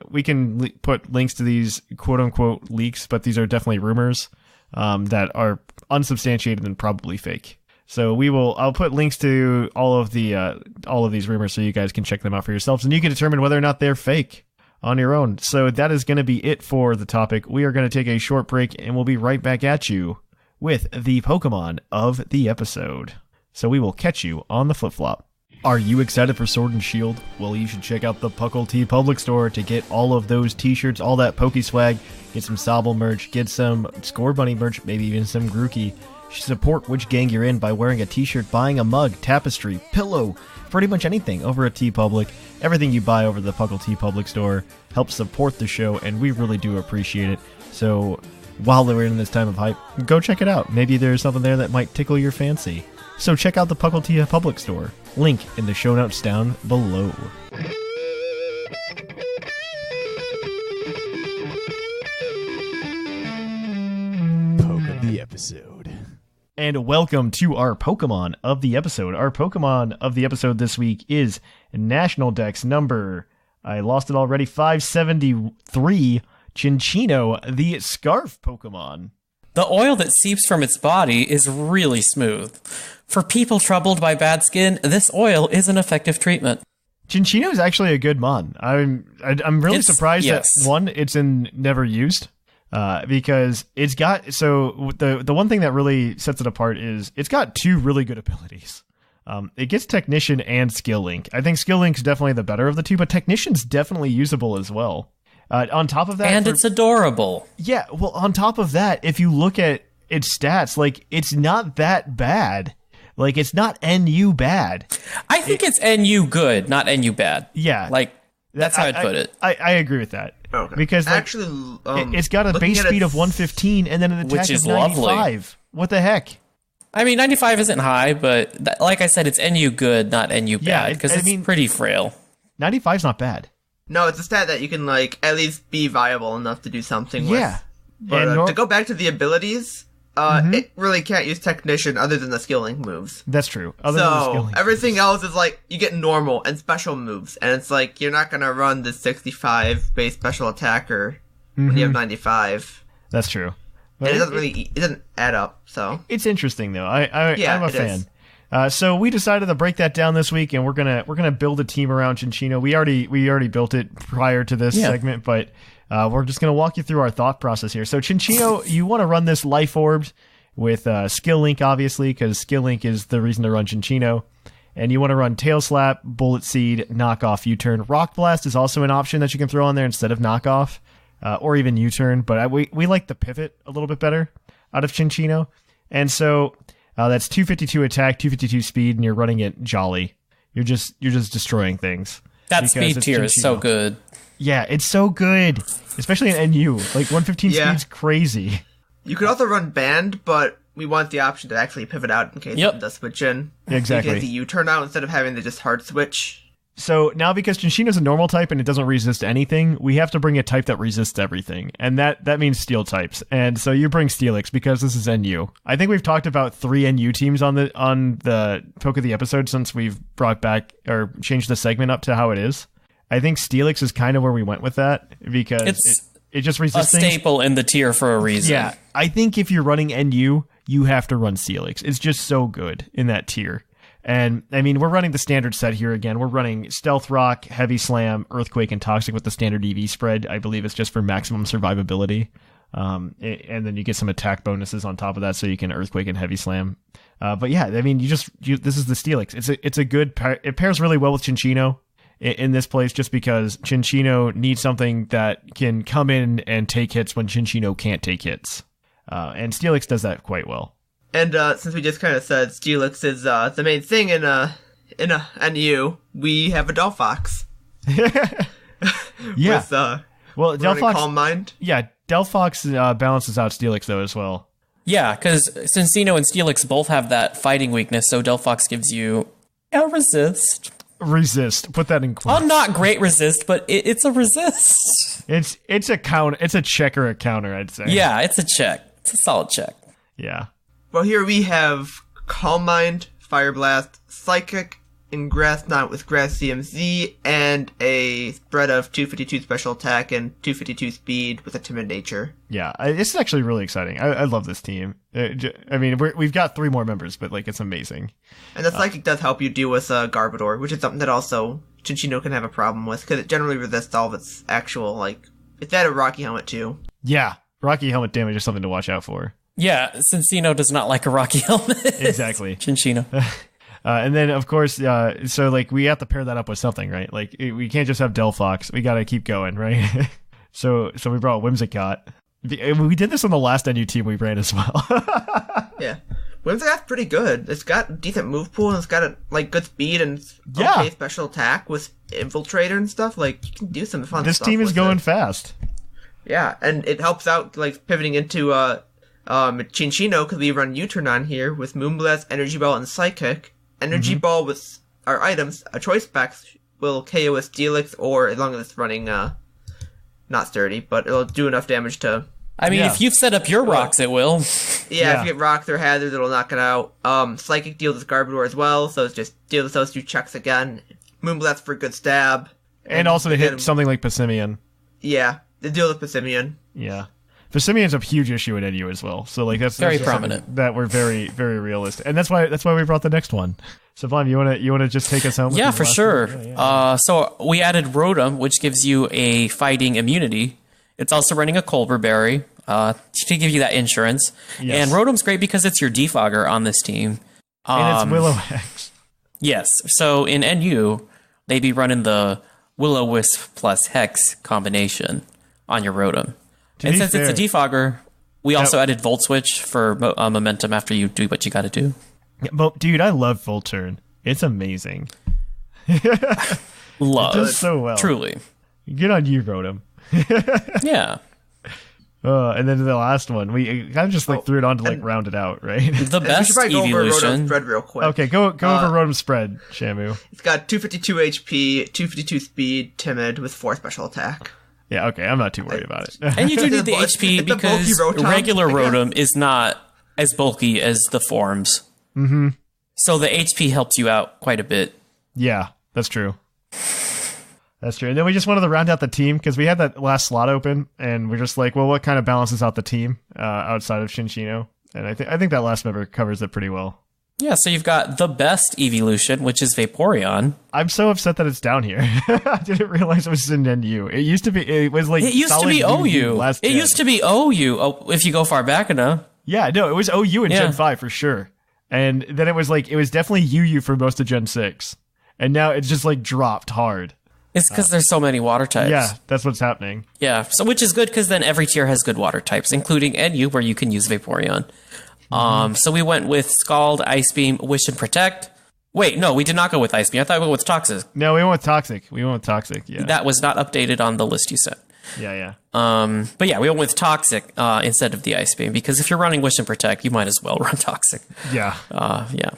S1: We can put links to these quote-unquote leaks, but these are definitely rumors that are unsubstantiated and probably fake. So I'll put links to all of these rumors so you guys can check them out for yourselves, and you can determine whether or not they're fake on your own. So that is going to be it for the topic. We are going to take a short break, and we'll be right back at you with the Pokemon of the episode. So we will catch you on the flip-flop. Are you excited for Sword and Shield? Well, you should check out the Puckle T Public Store to get all of those t-shirts, all that Poke swag, get some Sobble merch, get some Score Bunny merch, maybe even some Grookey. Support which gang you're in by wearing a t-shirt, buying a mug, tapestry, pillow, pretty much anything over at T-Public. Everything you buy over the Puckle T Public Store helps support the show, and we really do appreciate it. So while we're in this time of hype, go check it out. Maybe there's something there that might tickle your fancy. So check out the Puckle T Public Store. Link in the show notes down below.
S3: Poke of the episode.
S1: And welcome to our Pokemon of the episode. Our Pokemon of the episode this week is National Dex number, I lost it already, 573, Cinccino, the Scarf Pokemon.
S5: The oil that seeps from its body is really smooth. For people troubled by bad skin, this oil is an effective treatment.
S1: Cinccino is actually a good mon. I'm really surprised that it's in never used. Because it's got, the one thing that really sets it apart is it's got two really good abilities. It gets Technician and Skill Link. I think Skill Link's definitely the better of the two, but Technician's definitely usable as well. On top of that,
S5: and it's adorable.
S1: Yeah, well, on top of that, if you look at its stats, like, it's not that bad. Like, it's not NU bad.
S5: I think it's NU good, not NU bad.
S1: Yeah.
S5: Like, that's how I'd put it.
S1: I agree with that.
S4: Okay.
S1: Because like,
S4: actually,
S1: it's got a base speed of 115 and then an attack of 95. Lovely. What the heck?
S5: I mean, 95 isn't high, but like I said, it's NU good, not NU bad, because it's pretty frail.
S1: 95's not bad.
S4: No, it's a stat that you can, like, at least be viable enough to do something with.
S1: Yeah.
S4: But to go back to the abilities, it really can't use Technician other than the Skill Link moves.
S1: That's true. Other than the Skill Link.
S4: Everything else is, like, you get normal and special moves, and it's like, you're not gonna run the 65 base special attacker when you have 95.
S1: That's true.
S4: But and it doesn't add up, so.
S1: It's interesting, though. I'm a fan. So we decided to break that down this week, and we're gonna build a team around Cinccino. We already built it prior to this segment, but we're just gonna walk you through our thought process here. So Cinccino, you want to run this Life Orb with Skill Link, obviously, because Skill Link is the reason to run Cinccino. And you want to run Tail Slap, Bullet Seed, Knockoff, U-Turn. Rock Blast is also an option that you can throw on there instead of Knockoff, or even U-Turn. But we like the Pivot a little bit better out of Cinccino, and so. That's 252 attack, 252 speed, and you're running it Jolly. You're just destroying things.
S5: That speed tier is so good.
S1: Yeah, it's so good, especially in NU. Like 115 speed's crazy.
S4: You could also run Band, but we want the option to actually pivot out in case it does switch in.
S1: Exactly.
S4: You get the U-turn out instead of having to just hard switch.
S1: So now, because Cinccino's a normal type and it doesn't resist anything, we have to bring a type that resists everything, and that means Steel types. And so you bring Steelix because this is NU. I think we've talked about 3 NU teams on the Poke of the episode since we've brought back or changed the segment up to how it is. I think Steelix is kind of where we went with that because it just resists
S5: a staple in the tier for a reason.
S1: Yeah, I think if you're running NU, you have to run Steelix. It's just so good in that tier. And, I mean, we're running the standard set here again. We're running Stealth Rock, Heavy Slam, Earthquake, and Toxic with the standard EV spread. I believe it's just for maximum survivability. And then you get some attack bonuses on top of that, so you can Earthquake and Heavy Slam. But yeah, I mean, this is the Steelix. It's a good it pairs really well with Chinchino in this place, just because Chinchino needs something that can come in and take hits when Chinchino can't take hits. And Steelix does that quite well.
S4: And since we just kind of said Steelix is the main thing in NU, we have a Delphox.
S1: Yeah.
S4: With,
S1: well, Delphox.
S4: Calm Mind.
S1: Yeah, Delphox balances out Steelix though as well.
S5: Yeah, because Cincino and Steelix both have that fighting weakness, so Delphox gives you a resist.
S1: Resist. Put that in quotes.
S5: Oh, not great resist, but it's a resist.
S1: It's a counter. It's a check or a counter, I'd say.
S5: Yeah, it's a check. It's a solid check.
S1: Yeah.
S4: Well, here we have Calm Mind, Fire Blast, Psychic, and Grass Knot with Grass CMZ, and a spread of 252 special attack and 252 speed with a timid nature.
S1: Yeah, it's actually really exciting. I love this team. I mean, we've got 3 more members, but like it's amazing.
S4: And the Psychic does help you deal with Garbodor, which is something that also Chinchino can have a problem with, because it generally resists all of its actual, like, it's at a Rocky Helmet too.
S1: Yeah, Rocky Helmet damage is something to watch out for.
S5: Yeah, Cincino does not like a Rocky Helmet.
S1: Exactly.
S5: Chinchino.
S1: And then, of course, so, like, we have to pair that up with something, right? Like, we can't just have Delphox. We gotta keep going, right? so we brought Whimsicott. We did this on the last NU team we ran as well.
S4: Yeah. Whimsicott's pretty good. It's got a decent move pool, and it's got, good speed and
S1: Yeah.
S4: okay special attack with Infiltrator and stuff. Like, you can do some fun
S1: This
S4: stuff
S1: team is
S4: with
S1: going
S4: it.
S1: fast.
S4: Yeah, and it helps out, pivoting into, Chinchino, because we run U-Turn on here with Moonblast, Energy Ball, and Psychic. Energy Ball with our items, a choice specs will KO a Steelix, or as long as it's running, not sturdy, but it'll do enough damage to...
S5: I mean,
S1: Yeah.
S5: if you've set up your rocks, it will.
S4: Yeah, if you get rocks or hazards, it'll knock it out. Psychic deals with Garbodor as well, so it's just deal with those 2 checks again. Moonblast for a good stab.
S1: And also to hit
S4: again,
S1: something like Passimian.
S4: Yeah, the deal with Passimian.
S1: Yeah. Passimian's a huge issue in NU as well. So like that's
S5: Very
S1: just something
S5: prominent.
S1: that we're very, very realistic. And that's why we brought the next one. Sublime, you wanna just take us home with
S5: Yeah,
S1: this
S5: for
S1: last
S5: sure.
S1: one? Yeah.
S5: So we added Rotom, which gives you a fighting immunity. It's also running a Culver Berry to give you that insurance.
S1: Yes.
S5: And Rotom's great because it's your defogger on this team.
S1: And it's Willow X.
S5: Yes. So in NU, they'd be running the Will-O-Wisp plus Hex combination on your Rotom. And
S1: be
S5: since
S1: fair-
S5: it's a defogger, we also added Volt Switch for momentum after you do what you got to do.
S1: Yeah, but dude, I love Volturn. It's amazing.
S5: Love.
S1: It does so well.
S5: Truly.
S1: Good on you, Rotom.
S5: Yeah.
S1: And then the last one, we kind of just threw it on to round it out, right?
S5: The
S4: We should
S5: best
S4: probably go over Rotom's
S5: evolution.
S4: spread real quick.
S1: Okay, go over Rotom's spread, Shamu.
S4: It's got 252 HP, 252 speed, timid, with 4 special attack.
S1: Yeah, okay, I'm not too worried about it.
S5: And you do need the
S4: It's a
S5: HP
S4: bulky
S5: because
S4: Rotom,
S5: regular
S4: I guess.
S5: Rotom is not as bulky as the forms. Mm-hmm. So the HP helps you out quite a bit.
S1: Yeah, that's true. That's true. And then we just wanted to round out the team because we had that last slot open, and we're just like, well, what kind of balances out the team outside of Chinchino? And I think that last member covers it pretty well.
S5: Yeah, so you've got the best evolution, which is Vaporeon.
S1: I'm so upset that it's down here. I didn't realize it was in NU. It used to be. It was like
S5: It used to
S1: solid
S5: be
S1: UU
S5: OU.
S1: last
S5: It
S1: gen.
S5: used to be OU. Oh, if you go far back enough.
S1: Yeah, no, it was OU in
S5: Yeah.
S1: Gen 5 for sure. And then it was definitely UU for most of Gen 6. And now it's just dropped hard.
S5: It's because there's so many water types.
S1: Yeah, that's what's happening.
S5: Yeah, so which is good because then every tier has good water types, including NU, where you can use Vaporeon. So we went with Scald, Ice Beam, Wish, and Protect. Wait, no, we did not go with Ice Beam. I thought we went with Toxic.
S1: No, we went with Toxic. Yeah.
S5: That was not updated on the list you sent.
S1: Yeah.
S5: But yeah, we went with Toxic instead of the Ice Beam because if you're running Wish and Protect, you might as well run Toxic.
S1: Yeah.
S5: Yeah.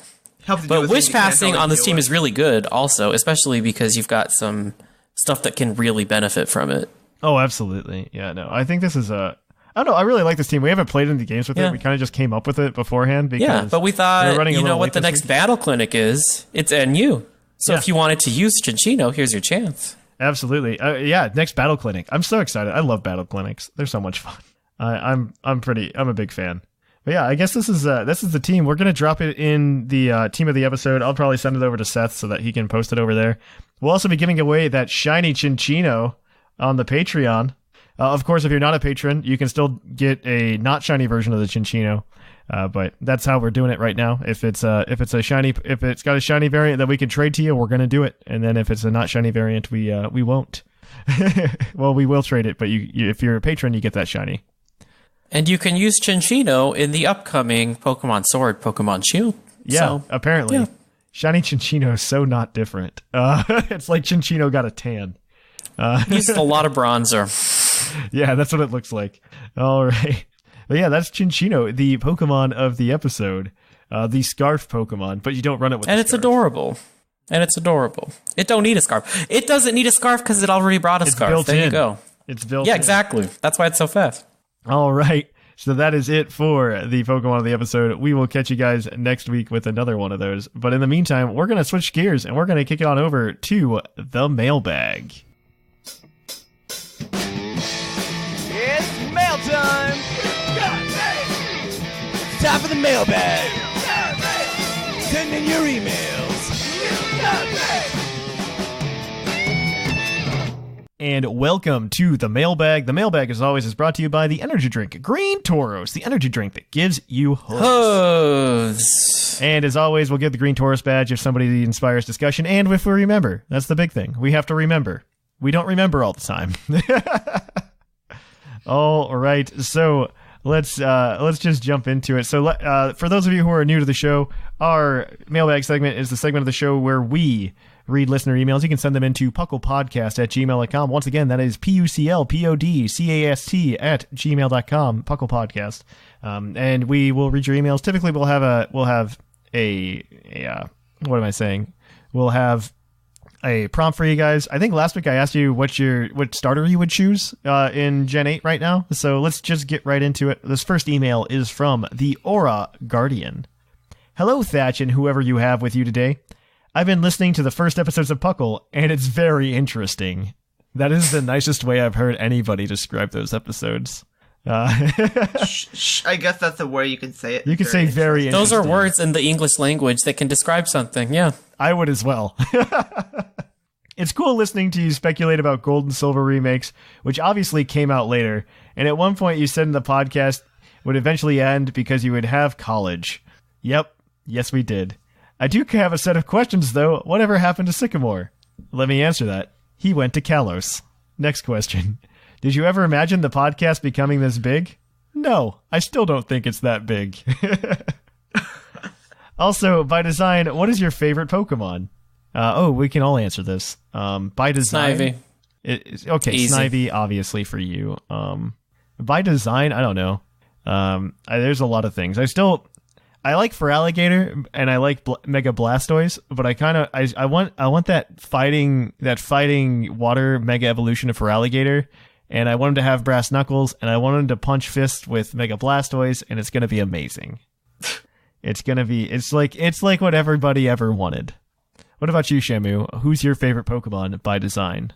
S4: Helps you deal
S5: But
S4: with
S5: Wish
S4: things you can't
S5: passing
S4: always
S5: on this
S4: deal
S5: team
S4: with.
S5: is really good also, especially because you've got some stuff that can really benefit from it.
S1: Oh, absolutely. Yeah, no. I think this is I don't know. I really like this team. We haven't played any games with
S5: Yeah.
S1: it. We kind of just came up with it beforehand because
S5: Yeah, but we
S1: we were
S5: thought,
S1: running a
S5: you know
S1: little
S5: what
S1: late
S5: the
S1: this
S5: next
S1: week.
S5: battle clinic is? It's NU. So
S1: Yeah.
S5: if you wanted to use Chinchino, here's your chance.
S1: Absolutely. Yeah, next battle clinic. I'm so excited. I love battle clinics. They're so much fun. I'm a big fan. But yeah, I guess this is the team. We're gonna drop it in the team of the episode. I'll probably send it over to Seth so that he can post it over there. We'll also be giving away that shiny Chinchino on the Patreon. Of course, if you're not a patron, you can still get a not shiny version of the Chinchino. But that's how we're doing it right now. If it's got a shiny variant that we can trade to you, we're gonna do it. And then if it's a not shiny variant, we won't. Well, we will trade it, but if you're a patron, you get that shiny.
S5: And you can use Chinchino in the upcoming Pokemon Sword, Pokemon Shield.
S1: Yeah,
S5: so,
S1: apparently.
S5: Yeah.
S1: Shiny Chinchino is so not different. It's like Chinchino got a tan.
S5: Used a lot of bronzer.
S1: Yeah, that's what it looks like. All right. But yeah, that's Chinchino, the Pokemon of the episode. The Scarf Pokemon, but you don't run it with
S5: And
S1: the
S5: it's
S1: scarf.
S5: adorable. And it's adorable. It don't need a scarf. It doesn't need a scarf because it already brought a scarf.
S1: Built
S5: there
S1: in.
S5: you go.
S1: It's built
S5: Yeah,
S1: in.
S5: exactly. That's why it's so fast.
S1: All right. So that is it for the Pokemon of the episode. We will catch you guys next week with another one of those. But in the meantime, we're going to switch gears and we're going to kick it on over to the mailbag.
S3: It's mail time! It's time for the mailbag! Send in your emails!
S1: And welcome to the mailbag. The mailbag, as always, is brought to you by the energy drink Green Tauros, the energy drink that gives you hooves. And as always, we'll give the Green Tauros badge if somebody inspires discussion, and if we remember. That's the big thing. We have to remember. We don't remember all the time. All right, so let's just jump into it. So for those of you who are new to the show, our mailbag segment is the segment of the show where we read listener emails. You can send them into pucklepodcast@gmail.com. Once again, that is P.U.C.L. P.O.D.C.A.S.T. @gmail.com, Pucklepodcast. And we will read your emails. Typically, we'll have a what am I saying? We'll have a prompt for you guys. I think last week I asked you what starter you would choose in Gen 8 right now. So let's just get right into it. This first email is from the Aura Guardian. Hello, Thatch, and whoever you have with you today. I've been listening to the first episodes of Puckle, and it's very interesting. That is the nicest way I've heard anybody describe those episodes.
S4: I guess that's the way you can say it.
S1: You can say very interesting.
S5: Those are words in the English language that can describe something, yeah.
S1: I would as well. It's cool listening to you speculate about Gold and Silver remakes, which obviously came out later, and at one point you said in the podcast would eventually end because you would have college. Yep, yes we did. I do have a set of questions, though. Whatever happened to Sycamore? Let me answer that. He went to Kalos. Next question. Did you ever imagine the podcast becoming this big? No, I still don't think it's that big. Also, by design, what is your favorite Pokemon? We can all answer this. By design...
S5: Snivy.
S1: Okay,
S5: Easy.
S1: Snivy, obviously, for you. By design, I don't know. There's a lot of things. I like Feraligatr and I like Mega Blastoise, but I want that fighting water Mega Evolution of Feraligatr, and I want him to have brass knuckles, and I want him to punch fists with Mega Blastoise, and it's gonna be amazing. It's like what everybody ever wanted. What about you, Shamu? Who's your favorite Pokemon by design?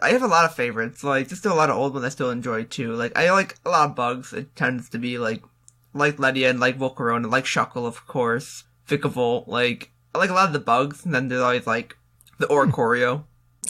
S4: I have a lot of favorites. Like, just a lot of old ones I still enjoy too. Like, I like a lot of bugs. It tends to be like Ledia and like Volcarona, and like Shuckle, of course, Vikavolt. Like, I like a lot of the bugs, and then there's always like the Oricorio.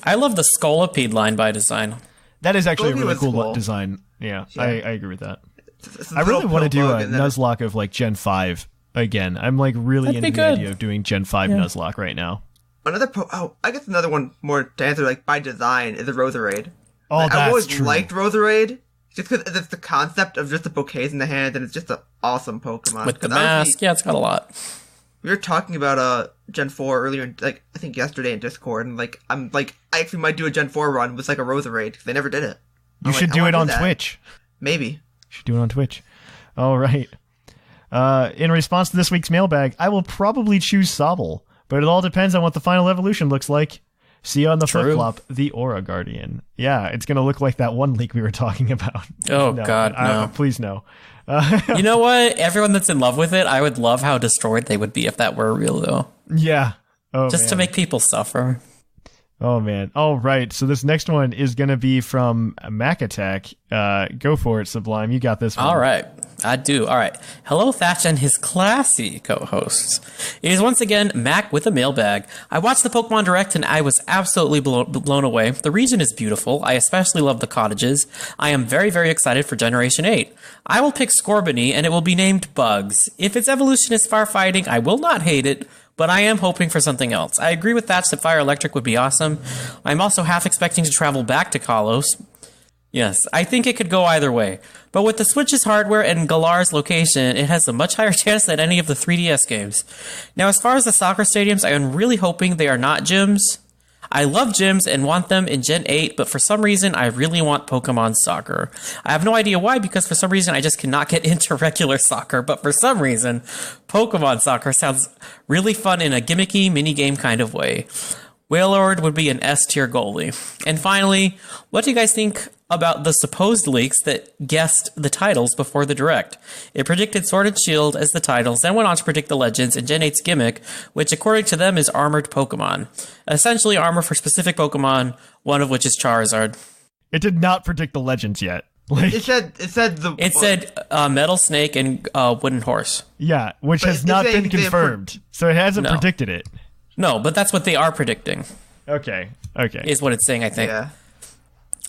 S5: I love the Scolipede line by design.
S1: That is actually a
S4: Scolipede
S1: really
S4: was
S1: cool
S4: cool.
S1: design. Yeah,
S4: Yeah.
S1: I agree with that.
S4: It's
S1: I really want to do a
S4: and then
S1: Nuzlocke of like Gen 5 again. I'm like really
S5: That'd be
S1: into the
S5: good.
S1: idea of doing Gen 5 Nuzlocke right now.
S4: I guess another one more to answer, like by design, is a Roserade.
S1: Oh,
S4: Like, I've always
S1: that's true.
S4: liked Roserade just because it's the concept of just the bouquets in the hand, and it's just an awesome Pokemon.
S5: With the
S4: 'Cause honestly,
S5: mask, yeah, it's got a lot.
S4: we were talking about Gen 4 earlier, like I think yesterday in Discord, and like I actually might do a Gen 4 run with like a Roserade because they never did it.
S1: You should do it on Twitch.
S4: Maybe.
S1: You should do it on Twitch. All right. In response to this week's mailbag, I will probably choose Sobble, but it all depends on what the final evolution looks like. See you on the
S5: True.
S1: flip-flop, the Aura Guardian. Yeah, it's going to look like that one leak we were talking about.
S5: Oh, God, no.
S1: Please no.
S5: You know what? Everyone that's in love with it, I would love how destroyed they would be if that were real, though.
S1: Yeah. Oh,
S5: Just to
S1: man.
S5: make people suffer.
S1: Oh, man. All right. So this next one is going to be from Mac Attack. Go for it, Sublime. You got this one.
S5: All right. I do. All right. Hello, Thatch and his classy co-hosts. It is once again Mac with a mailbag. I watched the Pokemon Direct and I was absolutely blown away. The region is beautiful. I especially love the cottages. I am very, very excited for Generation 8. I will pick Scorbunny and it will be named Bugs. If its evolution is firefighting, I will not hate it, but I am hoping for something else. I agree with Thatch that Fire Electric would be awesome. I'm also half expecting to travel back to Kalos. Yes, I think it could go either way. But with the Switch's hardware and Galar's location, it has a much higher chance than any of the 3DS games. Now, as far as the soccer stadiums, I am really hoping they are not gyms. I love gyms and want them in Gen 8, but for some reason, I really want Pokemon Soccer. I have no idea why, because for some reason, I just cannot get into regular soccer, but for some reason, Pokemon Soccer sounds really fun in a gimmicky minigame kind of way. Wailord would be an S-tier goalie. And finally, what do you guys think about the supposed leaks that guessed the titles before the Direct? It predicted Sword and Shield as the titles, then went on to predict the Legends and Gen 8's gimmick, which according to them is armored Pokemon. Essentially armor for specific Pokemon, one of which is Charizard.
S1: It did not predict the Legends yet.
S4: It said
S5: Metal Snake and Wooden Horse.
S1: Yeah, which has not been confirmed. So it hasn't predicted it.
S5: No, but that's what they are predicting.
S1: Okay.
S5: Is what it's saying, I think.
S4: Yeah.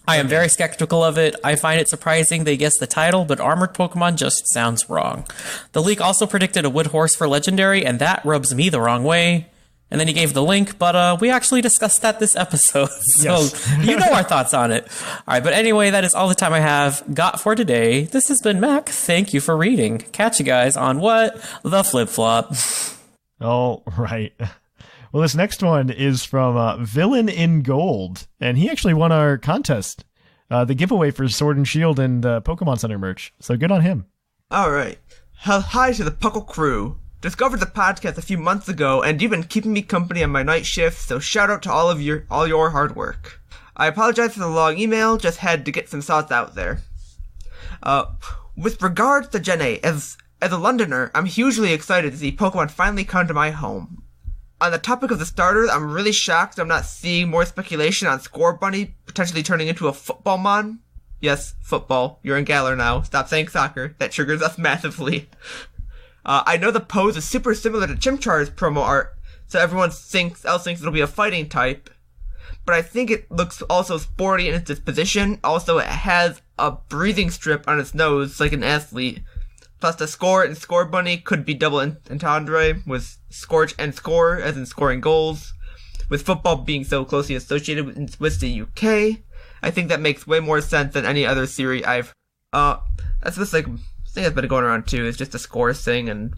S5: I am very skeptical of it. I find it surprising they guessed the title, but Armored Pokemon just sounds wrong. The leak also predicted a Wood Horse for Legendary, and that rubs me the wrong way. And then he gave the link, but we actually discussed that this episode, so you know our thoughts on it. All right, but anyway, that is all the time I have got for today. This has been Mac. Thank you for reading. Catch you guys on what? The Flip Flop.
S1: All right. Well, this next one is from Villain in Gold, and he actually won our contest, the giveaway for Sword and Shield and Pokemon Center merch. So good on him.
S4: All right. Hi to the Puckle crew. Discovered the podcast a few months ago, and you've been keeping me company on my night shift. So shout out to all your hard work. I apologize for the long email. Just had to get some thoughts out there. With regards to Gen 8, as a Londoner, I'm hugely excited to see Pokemon finally come to my home. On the topic of the starters, I'm really shocked I'm not seeing more speculation on Scorbunny potentially turning into a football mon. Yes, football. You're in Galar now. Stop saying soccer. That triggers us massively. I know the pose is super similar to Chimchar's promo art, so everyone thinks it'll be a fighting type. But I think it looks also sporty in its disposition. Also, it has a breathing strip on its nose like an athlete. Plus, the score and Scorbunny could be double entendre, with Scorch and Score, as in scoring goals. With football being so closely associated with the UK, I think that makes way more sense than any other series I've... That's just like... thing that's been going around too, is just a score thing, and...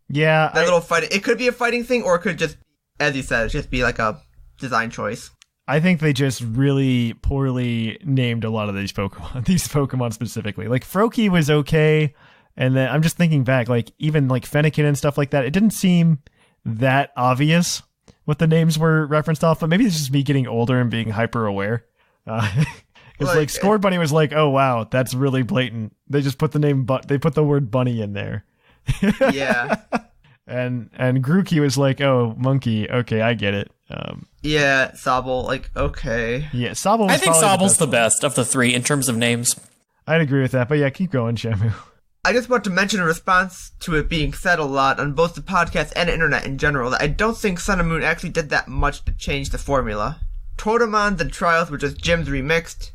S1: Yeah,
S4: that little fighting... It could be a fighting thing, or it could just, as you said, just be like a design choice.
S1: I think they just really poorly named a lot of these Pokemon specifically. Like, Froakie was okay... And then I'm just thinking back, like, even like Fennekin and stuff like that, it didn't seem that obvious what the names were referenced off, but maybe it's just me getting older and being hyper aware. It's like Scorbunny was like, oh wow, that's really blatant. They just put the name, they put the word bunny in there.
S4: Yeah.
S1: And Grookey was like, oh, monkey, okay, I get it.
S4: Yeah, Sobble, like, okay.
S1: Yeah, Sobble was
S5: I think Sobble's the best of the three in terms of names.
S1: I'd agree with that, but yeah, keep going, Shamu.
S4: I just want to mention in response to it being said a lot on both the podcast and the internet in general that I don't think Sun and Moon actually did that much to change the formula. Totemons and Trials were just gyms remixed.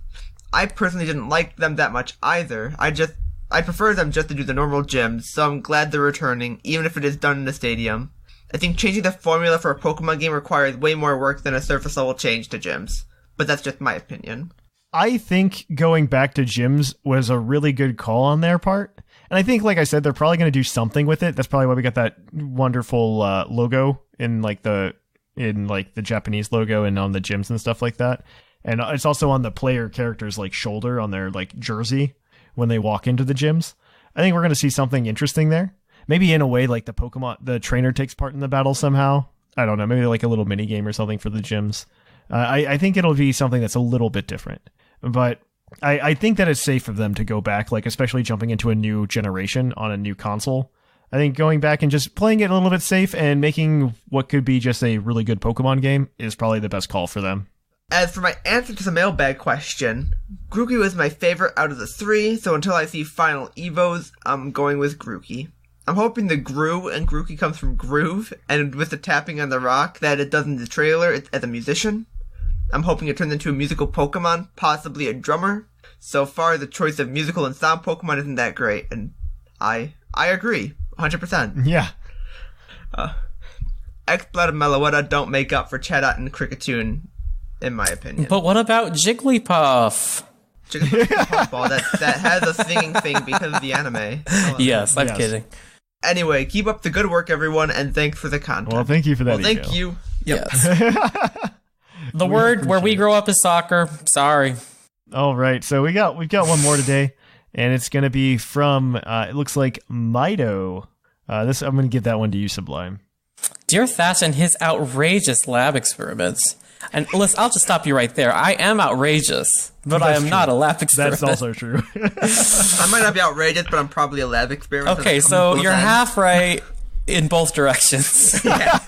S4: I personally didn't like them that much either. I prefer them just to do the normal gyms, so I'm glad they're returning, even if it is done in the stadium. I think changing the formula for a Pokemon game requires way more work than a surface level change to gyms. But that's just my opinion.
S1: I think going back to gyms was a really good call on their part. And I think, like I said, they're probably going to do something with it. That's probably why we got that wonderful logo in the Japanese logo and on the gyms and stuff like that. And it's also on the player character's like shoulder on their like jersey when they walk into the gyms. I think we're going to see something interesting there. Maybe in a way like the trainer takes part in the battle somehow. I don't know. Maybe like a little mini game or something for the gyms. I think it'll be something that's a little bit different. But I think that it's safe for them to go back, like especially jumping into a new generation on a new console. I think going back and just playing it a little bit safe and making what could be just a really good Pokemon game is probably the best call for them.
S4: As for my answer to the mailbag question, Grookey was my favorite out of the 3, so until I see final Evos, I'm going with Grookey. I'm hoping the Gru and Grookey comes from Groove, and with the tapping on the rock that it does in the trailer as a musician. I'm hoping it turns into a musical Pokemon, possibly a drummer. So far, the choice of musical and sound Pokemon isn't that great, and I agree, 100%.
S1: Yeah.
S4: X-Blood and Meloetta don't make up for Chatot and Kricketune, in my opinion.
S5: But what about Jigglypuff?
S4: Jigglypuff's a puffball that has a singing thing because of the anime.
S5: Yes, I'm kidding.
S4: Anyway, keep up the good work, everyone, and thanks for the content.
S1: Well, thank you for that.
S4: Thank you. Yep.
S5: Yes. The word where we grow up is soccer. Sorry.
S1: All right, so we've got one more today, and it's going to be from it looks like Mido. I'm going to give that one to you, Sublime.
S5: Dear Thatch and his outrageous lab experiments. And listen, I'll just stop you right there. I am outrageous, but I am not a lab experiment.
S1: That's also true.
S4: I might not be outrageous, but I'm probably a lab experiment.
S5: Okay, so you're half right in both directions.
S4: Yeah.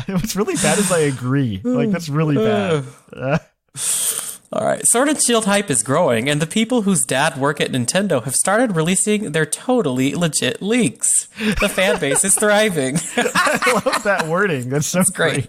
S1: What's really bad is I agree. Like, that's really bad.
S5: All right, Sword and Shield hype is growing, and the people whose dad work at Nintendo have started releasing their totally legit leaks. The fan base is thriving.
S1: I love that wording. That's so great.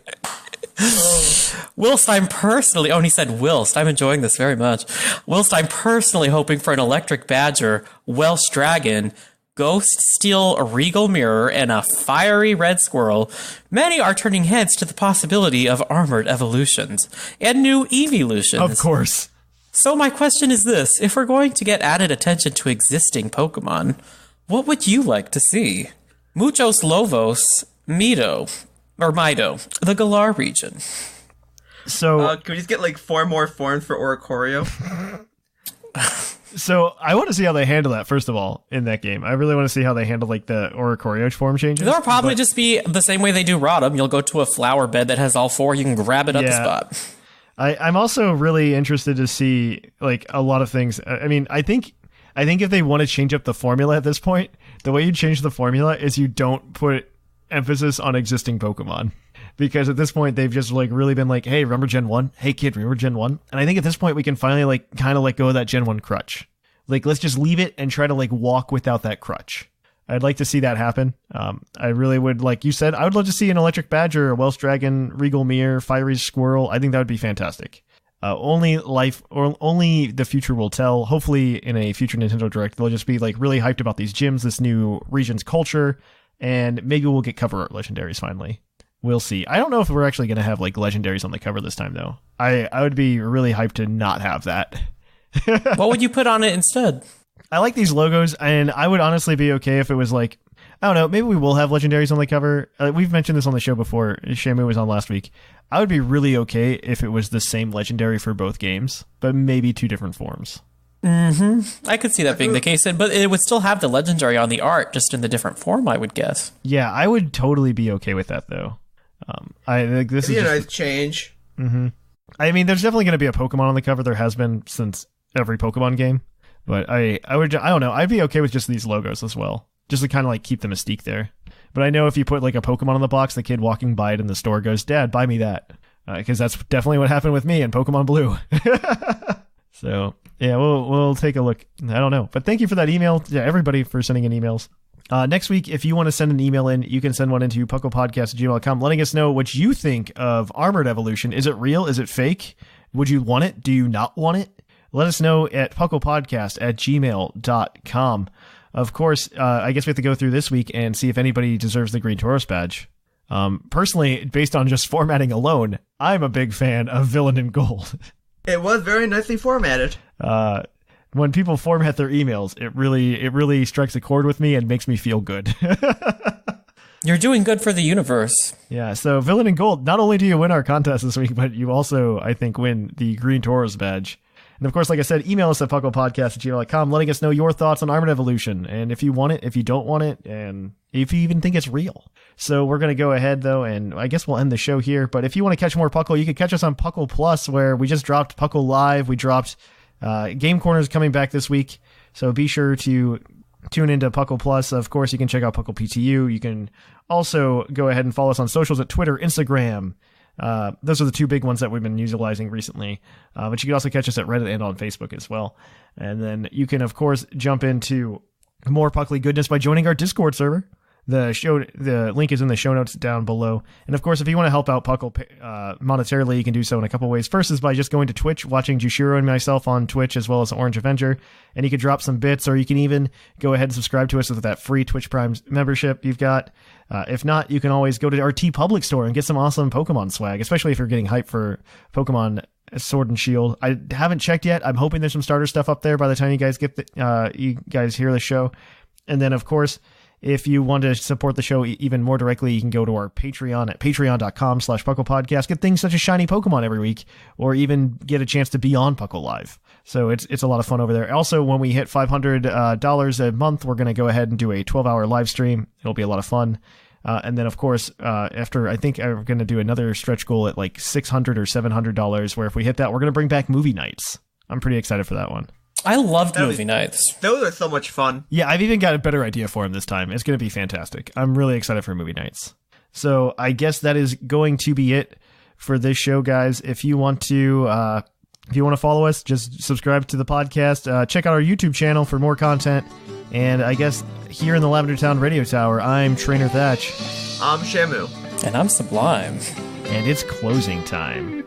S5: Whilst I'm personally, and he said whilst, I'm enjoying this very much. Whilst I'm personally hoping for an electric badger, Welsh dragon, ghost steel regal mirror, and a fiery red squirrel, many are turning heads to the possibility of armored evolutions and new evolutions.
S1: Of course.
S5: So my question is this: if we're going to get added attention to existing Pokemon, what would you like to see? Muchos Lobos, Mido, the Galar region.
S1: So,
S4: can we just get like 4 more forms for Oricorio?
S1: So I want to see how they handle that, first of all, in that game. I really want to see how they handle like the Oricorio form changes.
S5: They'll probably just be the same way they do Rotom. You'll go to a flower bed that has all 4. You can grab it up the spot.
S1: I'm also really interested to see like a lot of things. I mean, I think if they want to change up the formula at this point, the way you change the formula is you don't put emphasis on existing Pokemon. Because at this point, they've just like really been like, hey, remember Gen 1? Hey, kid, remember Gen 1? And I think at this point, we can finally like kind of let go of that Gen 1 crutch. Like, let's just leave it and try to like walk without that crutch. I'd like to see that happen. I really would, like you said, I would love to see an Electric Badger, a Welsh Dragon, Regal Mirror, Fiery Squirrel. I think that would be fantastic. Only the future will tell. Hopefully, in a future Nintendo Direct, they'll just be like really hyped about these gyms, this new region's culture, and maybe we'll get cover art legendaries finally. We'll see. I don't know if we're actually going to have like legendaries on the cover this time, though. I would be really hyped to not have that.
S5: What would you put on it instead?
S1: I like these logos, and I would honestly be okay if it was like, I don't know, maybe we will have legendaries on the cover. We've mentioned this on the show before. Shamu was on last week. I would be really okay if it was the same legendary for both games, but maybe 2 different forms.
S5: Mm-hmm. I could see that being the case, but it would still have the legendary on the art, just in the different form, I would guess.
S1: Yeah, I would totally be okay with that, though. I think this is
S4: a nice change.
S1: Mm-hmm. I mean, there's definitely going to be a Pokemon on the cover. There has been since every Pokemon game, but I don't know. I'd be okay with just these logos as well, just to kind of like keep the mystique there. But I know if you put like a Pokemon on the box, the kid walking by it in the store goes, "Dad, buy me that," because that's definitely what happened with me in Pokemon Blue. So yeah, we'll take a look. I don't know, but thank you for that email. Yeah, everybody for sending in emails. Next week, if you want to send an email in, you can send one into pucklepodcast@gmail.com, letting us know what you think of Armored Evolution. Is it real? Is it fake? Would you want it? Do you not want it? Let us know at pucklepodcast@gmail.com. Of course, I guess we have to go through this week and see if anybody deserves the Green Tauros badge. Personally, based on just formatting alone, I'm a big fan of Villain in Gold.
S4: It was very nicely formatted.
S1: When people format their emails, it really strikes a chord with me and makes me feel good.
S5: You're doing good for the universe.
S1: Yeah, so Villain in Gold, not only do you win our contest this week, but you also, I think, win the Green Tauros badge. And of course, like I said, email us at pucklepodcast@gmail.com, letting us know your thoughts on Armored Evolution, and if you want it, if you don't want it, and if you even think it's real. So we're going to go ahead, though, and I guess we'll end the show here. But if you want to catch more Puckle, you can catch us on Puckle Plus, where we just dropped Puckle Live. We dropped Game Corners coming back this week, so be sure to tune into Puckle Plus. Of course, you can check out Puckle PTU. You can also go ahead and follow us on socials at Twitter, Instagram, Those are the two big ones that we've been utilizing recently. But you can also catch us at Reddit and on Facebook as well. And then you can, of course, jump into more Puckly goodness by joining our Discord server. The link is in the show notes down below. And of course, if you want to help out Puckle monetarily, you can do so in a couple ways. First is by just going to Twitch, watching Jushiro and myself on Twitch, as well as Orange Avenger, and you can drop some bits, or you can even go ahead and subscribe to us with that free Twitch Prime membership you've got. If not, you can always go to our TeePublic store and get some awesome Pokemon swag, especially if you're getting hyped for Pokemon Sword and Shield. I haven't checked yet. I'm hoping there's some starter stuff up there by the time you guys you guys hear the show. And then, of course, if you want to support the show even more directly, you can go to our Patreon at patreon.com/PucklePodcast. Get things such as shiny Pokemon every week, or even get a chance to be on Puckle Live. So it's a lot of fun over there. Also, when we hit $500 a month, we're going to go ahead and do a 12-hour live stream. It'll be a lot of fun. And then, of course, after, I think I'm going to do another stretch goal at like $600 or $700, where if we hit that, we're going to bring back movie nights. I'm pretty excited for that one.
S5: I loved movie nights.
S4: Those are so much fun.
S1: Yeah, I've even got a better idea for him this time. It's going to be fantastic. I'm really excited for movie nights. So I guess that is going to be it for this show, guys. If you want to follow us, just subscribe to the podcast. Check out our YouTube channel for more content. And I guess here in the Lavender Town Radio Tower, I'm Trainer Thatch.
S4: I'm Shamu.
S5: And I'm Sublime.
S1: And it's closing time.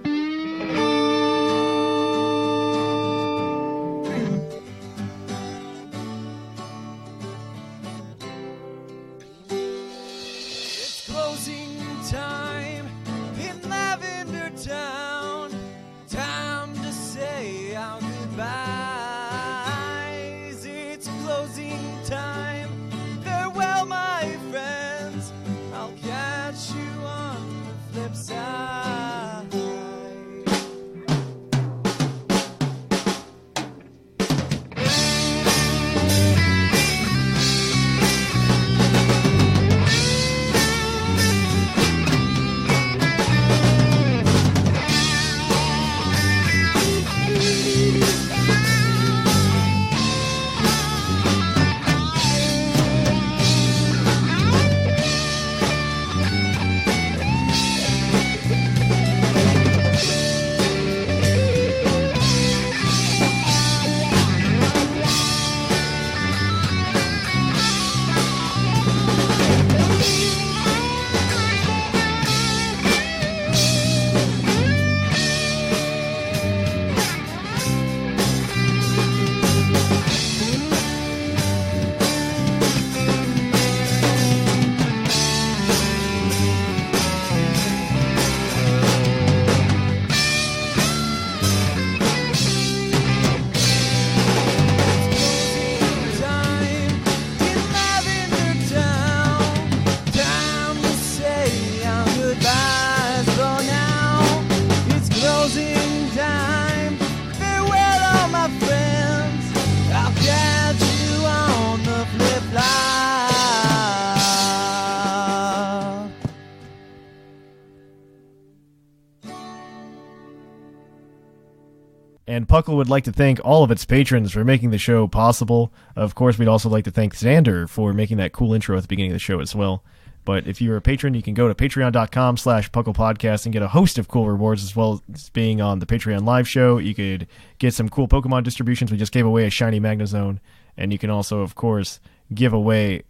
S1: And Puckle would like to thank all of its patrons for making the show possible. Of course, we'd also like to thank Xander for making that cool intro at the beginning of the show as well. But if you're a patron, you can go to patreon.com/PucklePodcast and get a host of cool rewards, as well as being on the Patreon live show. You could get some cool Pokemon distributions. We just gave away a shiny Magnezone. And you can also, of course, give away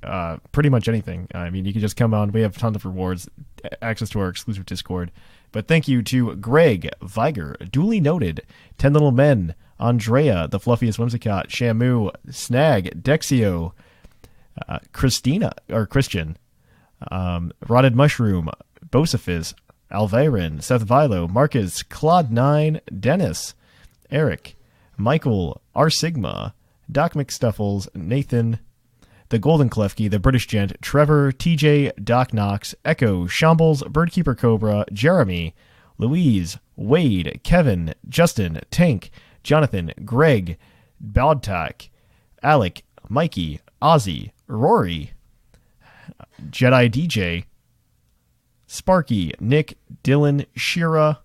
S1: pretty much anything. I mean, you can just come on. We have tons of rewards, access to our exclusive Discord. But thank you to Greg, Viger, Duly Noted, 10 Little Men, Andrea, The Fluffiest Whimsicott, Shamu, Snag, Dexio, Christian, Rotted Mushroom, Bosifis, Alvarin, Seth Vilo, Marcus, Claude9, Dennis, Eric, Michael, R. Sigma, Doc McStuffles, Nathan, The Golden Klefki, The British Gent, Trevor, TJ, Doc Knox, Echo, Shambles, Birdkeeper Cobra, Jeremy, Louise, Wade, Kevin, Justin, Tank, Jonathan, Greg, Baldtak, Alec, Mikey, Ozzy, Rory, Jedi DJ, Sparky, Nick, Dylan, Shira,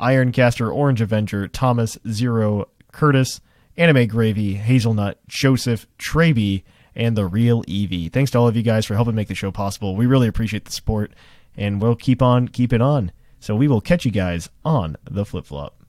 S1: Ironcaster, Orange Avenger, Thomas, Zero, Curtis, Anime Gravy, Hazelnut, Joseph, Traby, and The Real Eevee. Thanks to all of you guys for helping make the show possible. We really appreciate the support, and we'll keep on keeping on. So we will catch you guys on the flip-flop.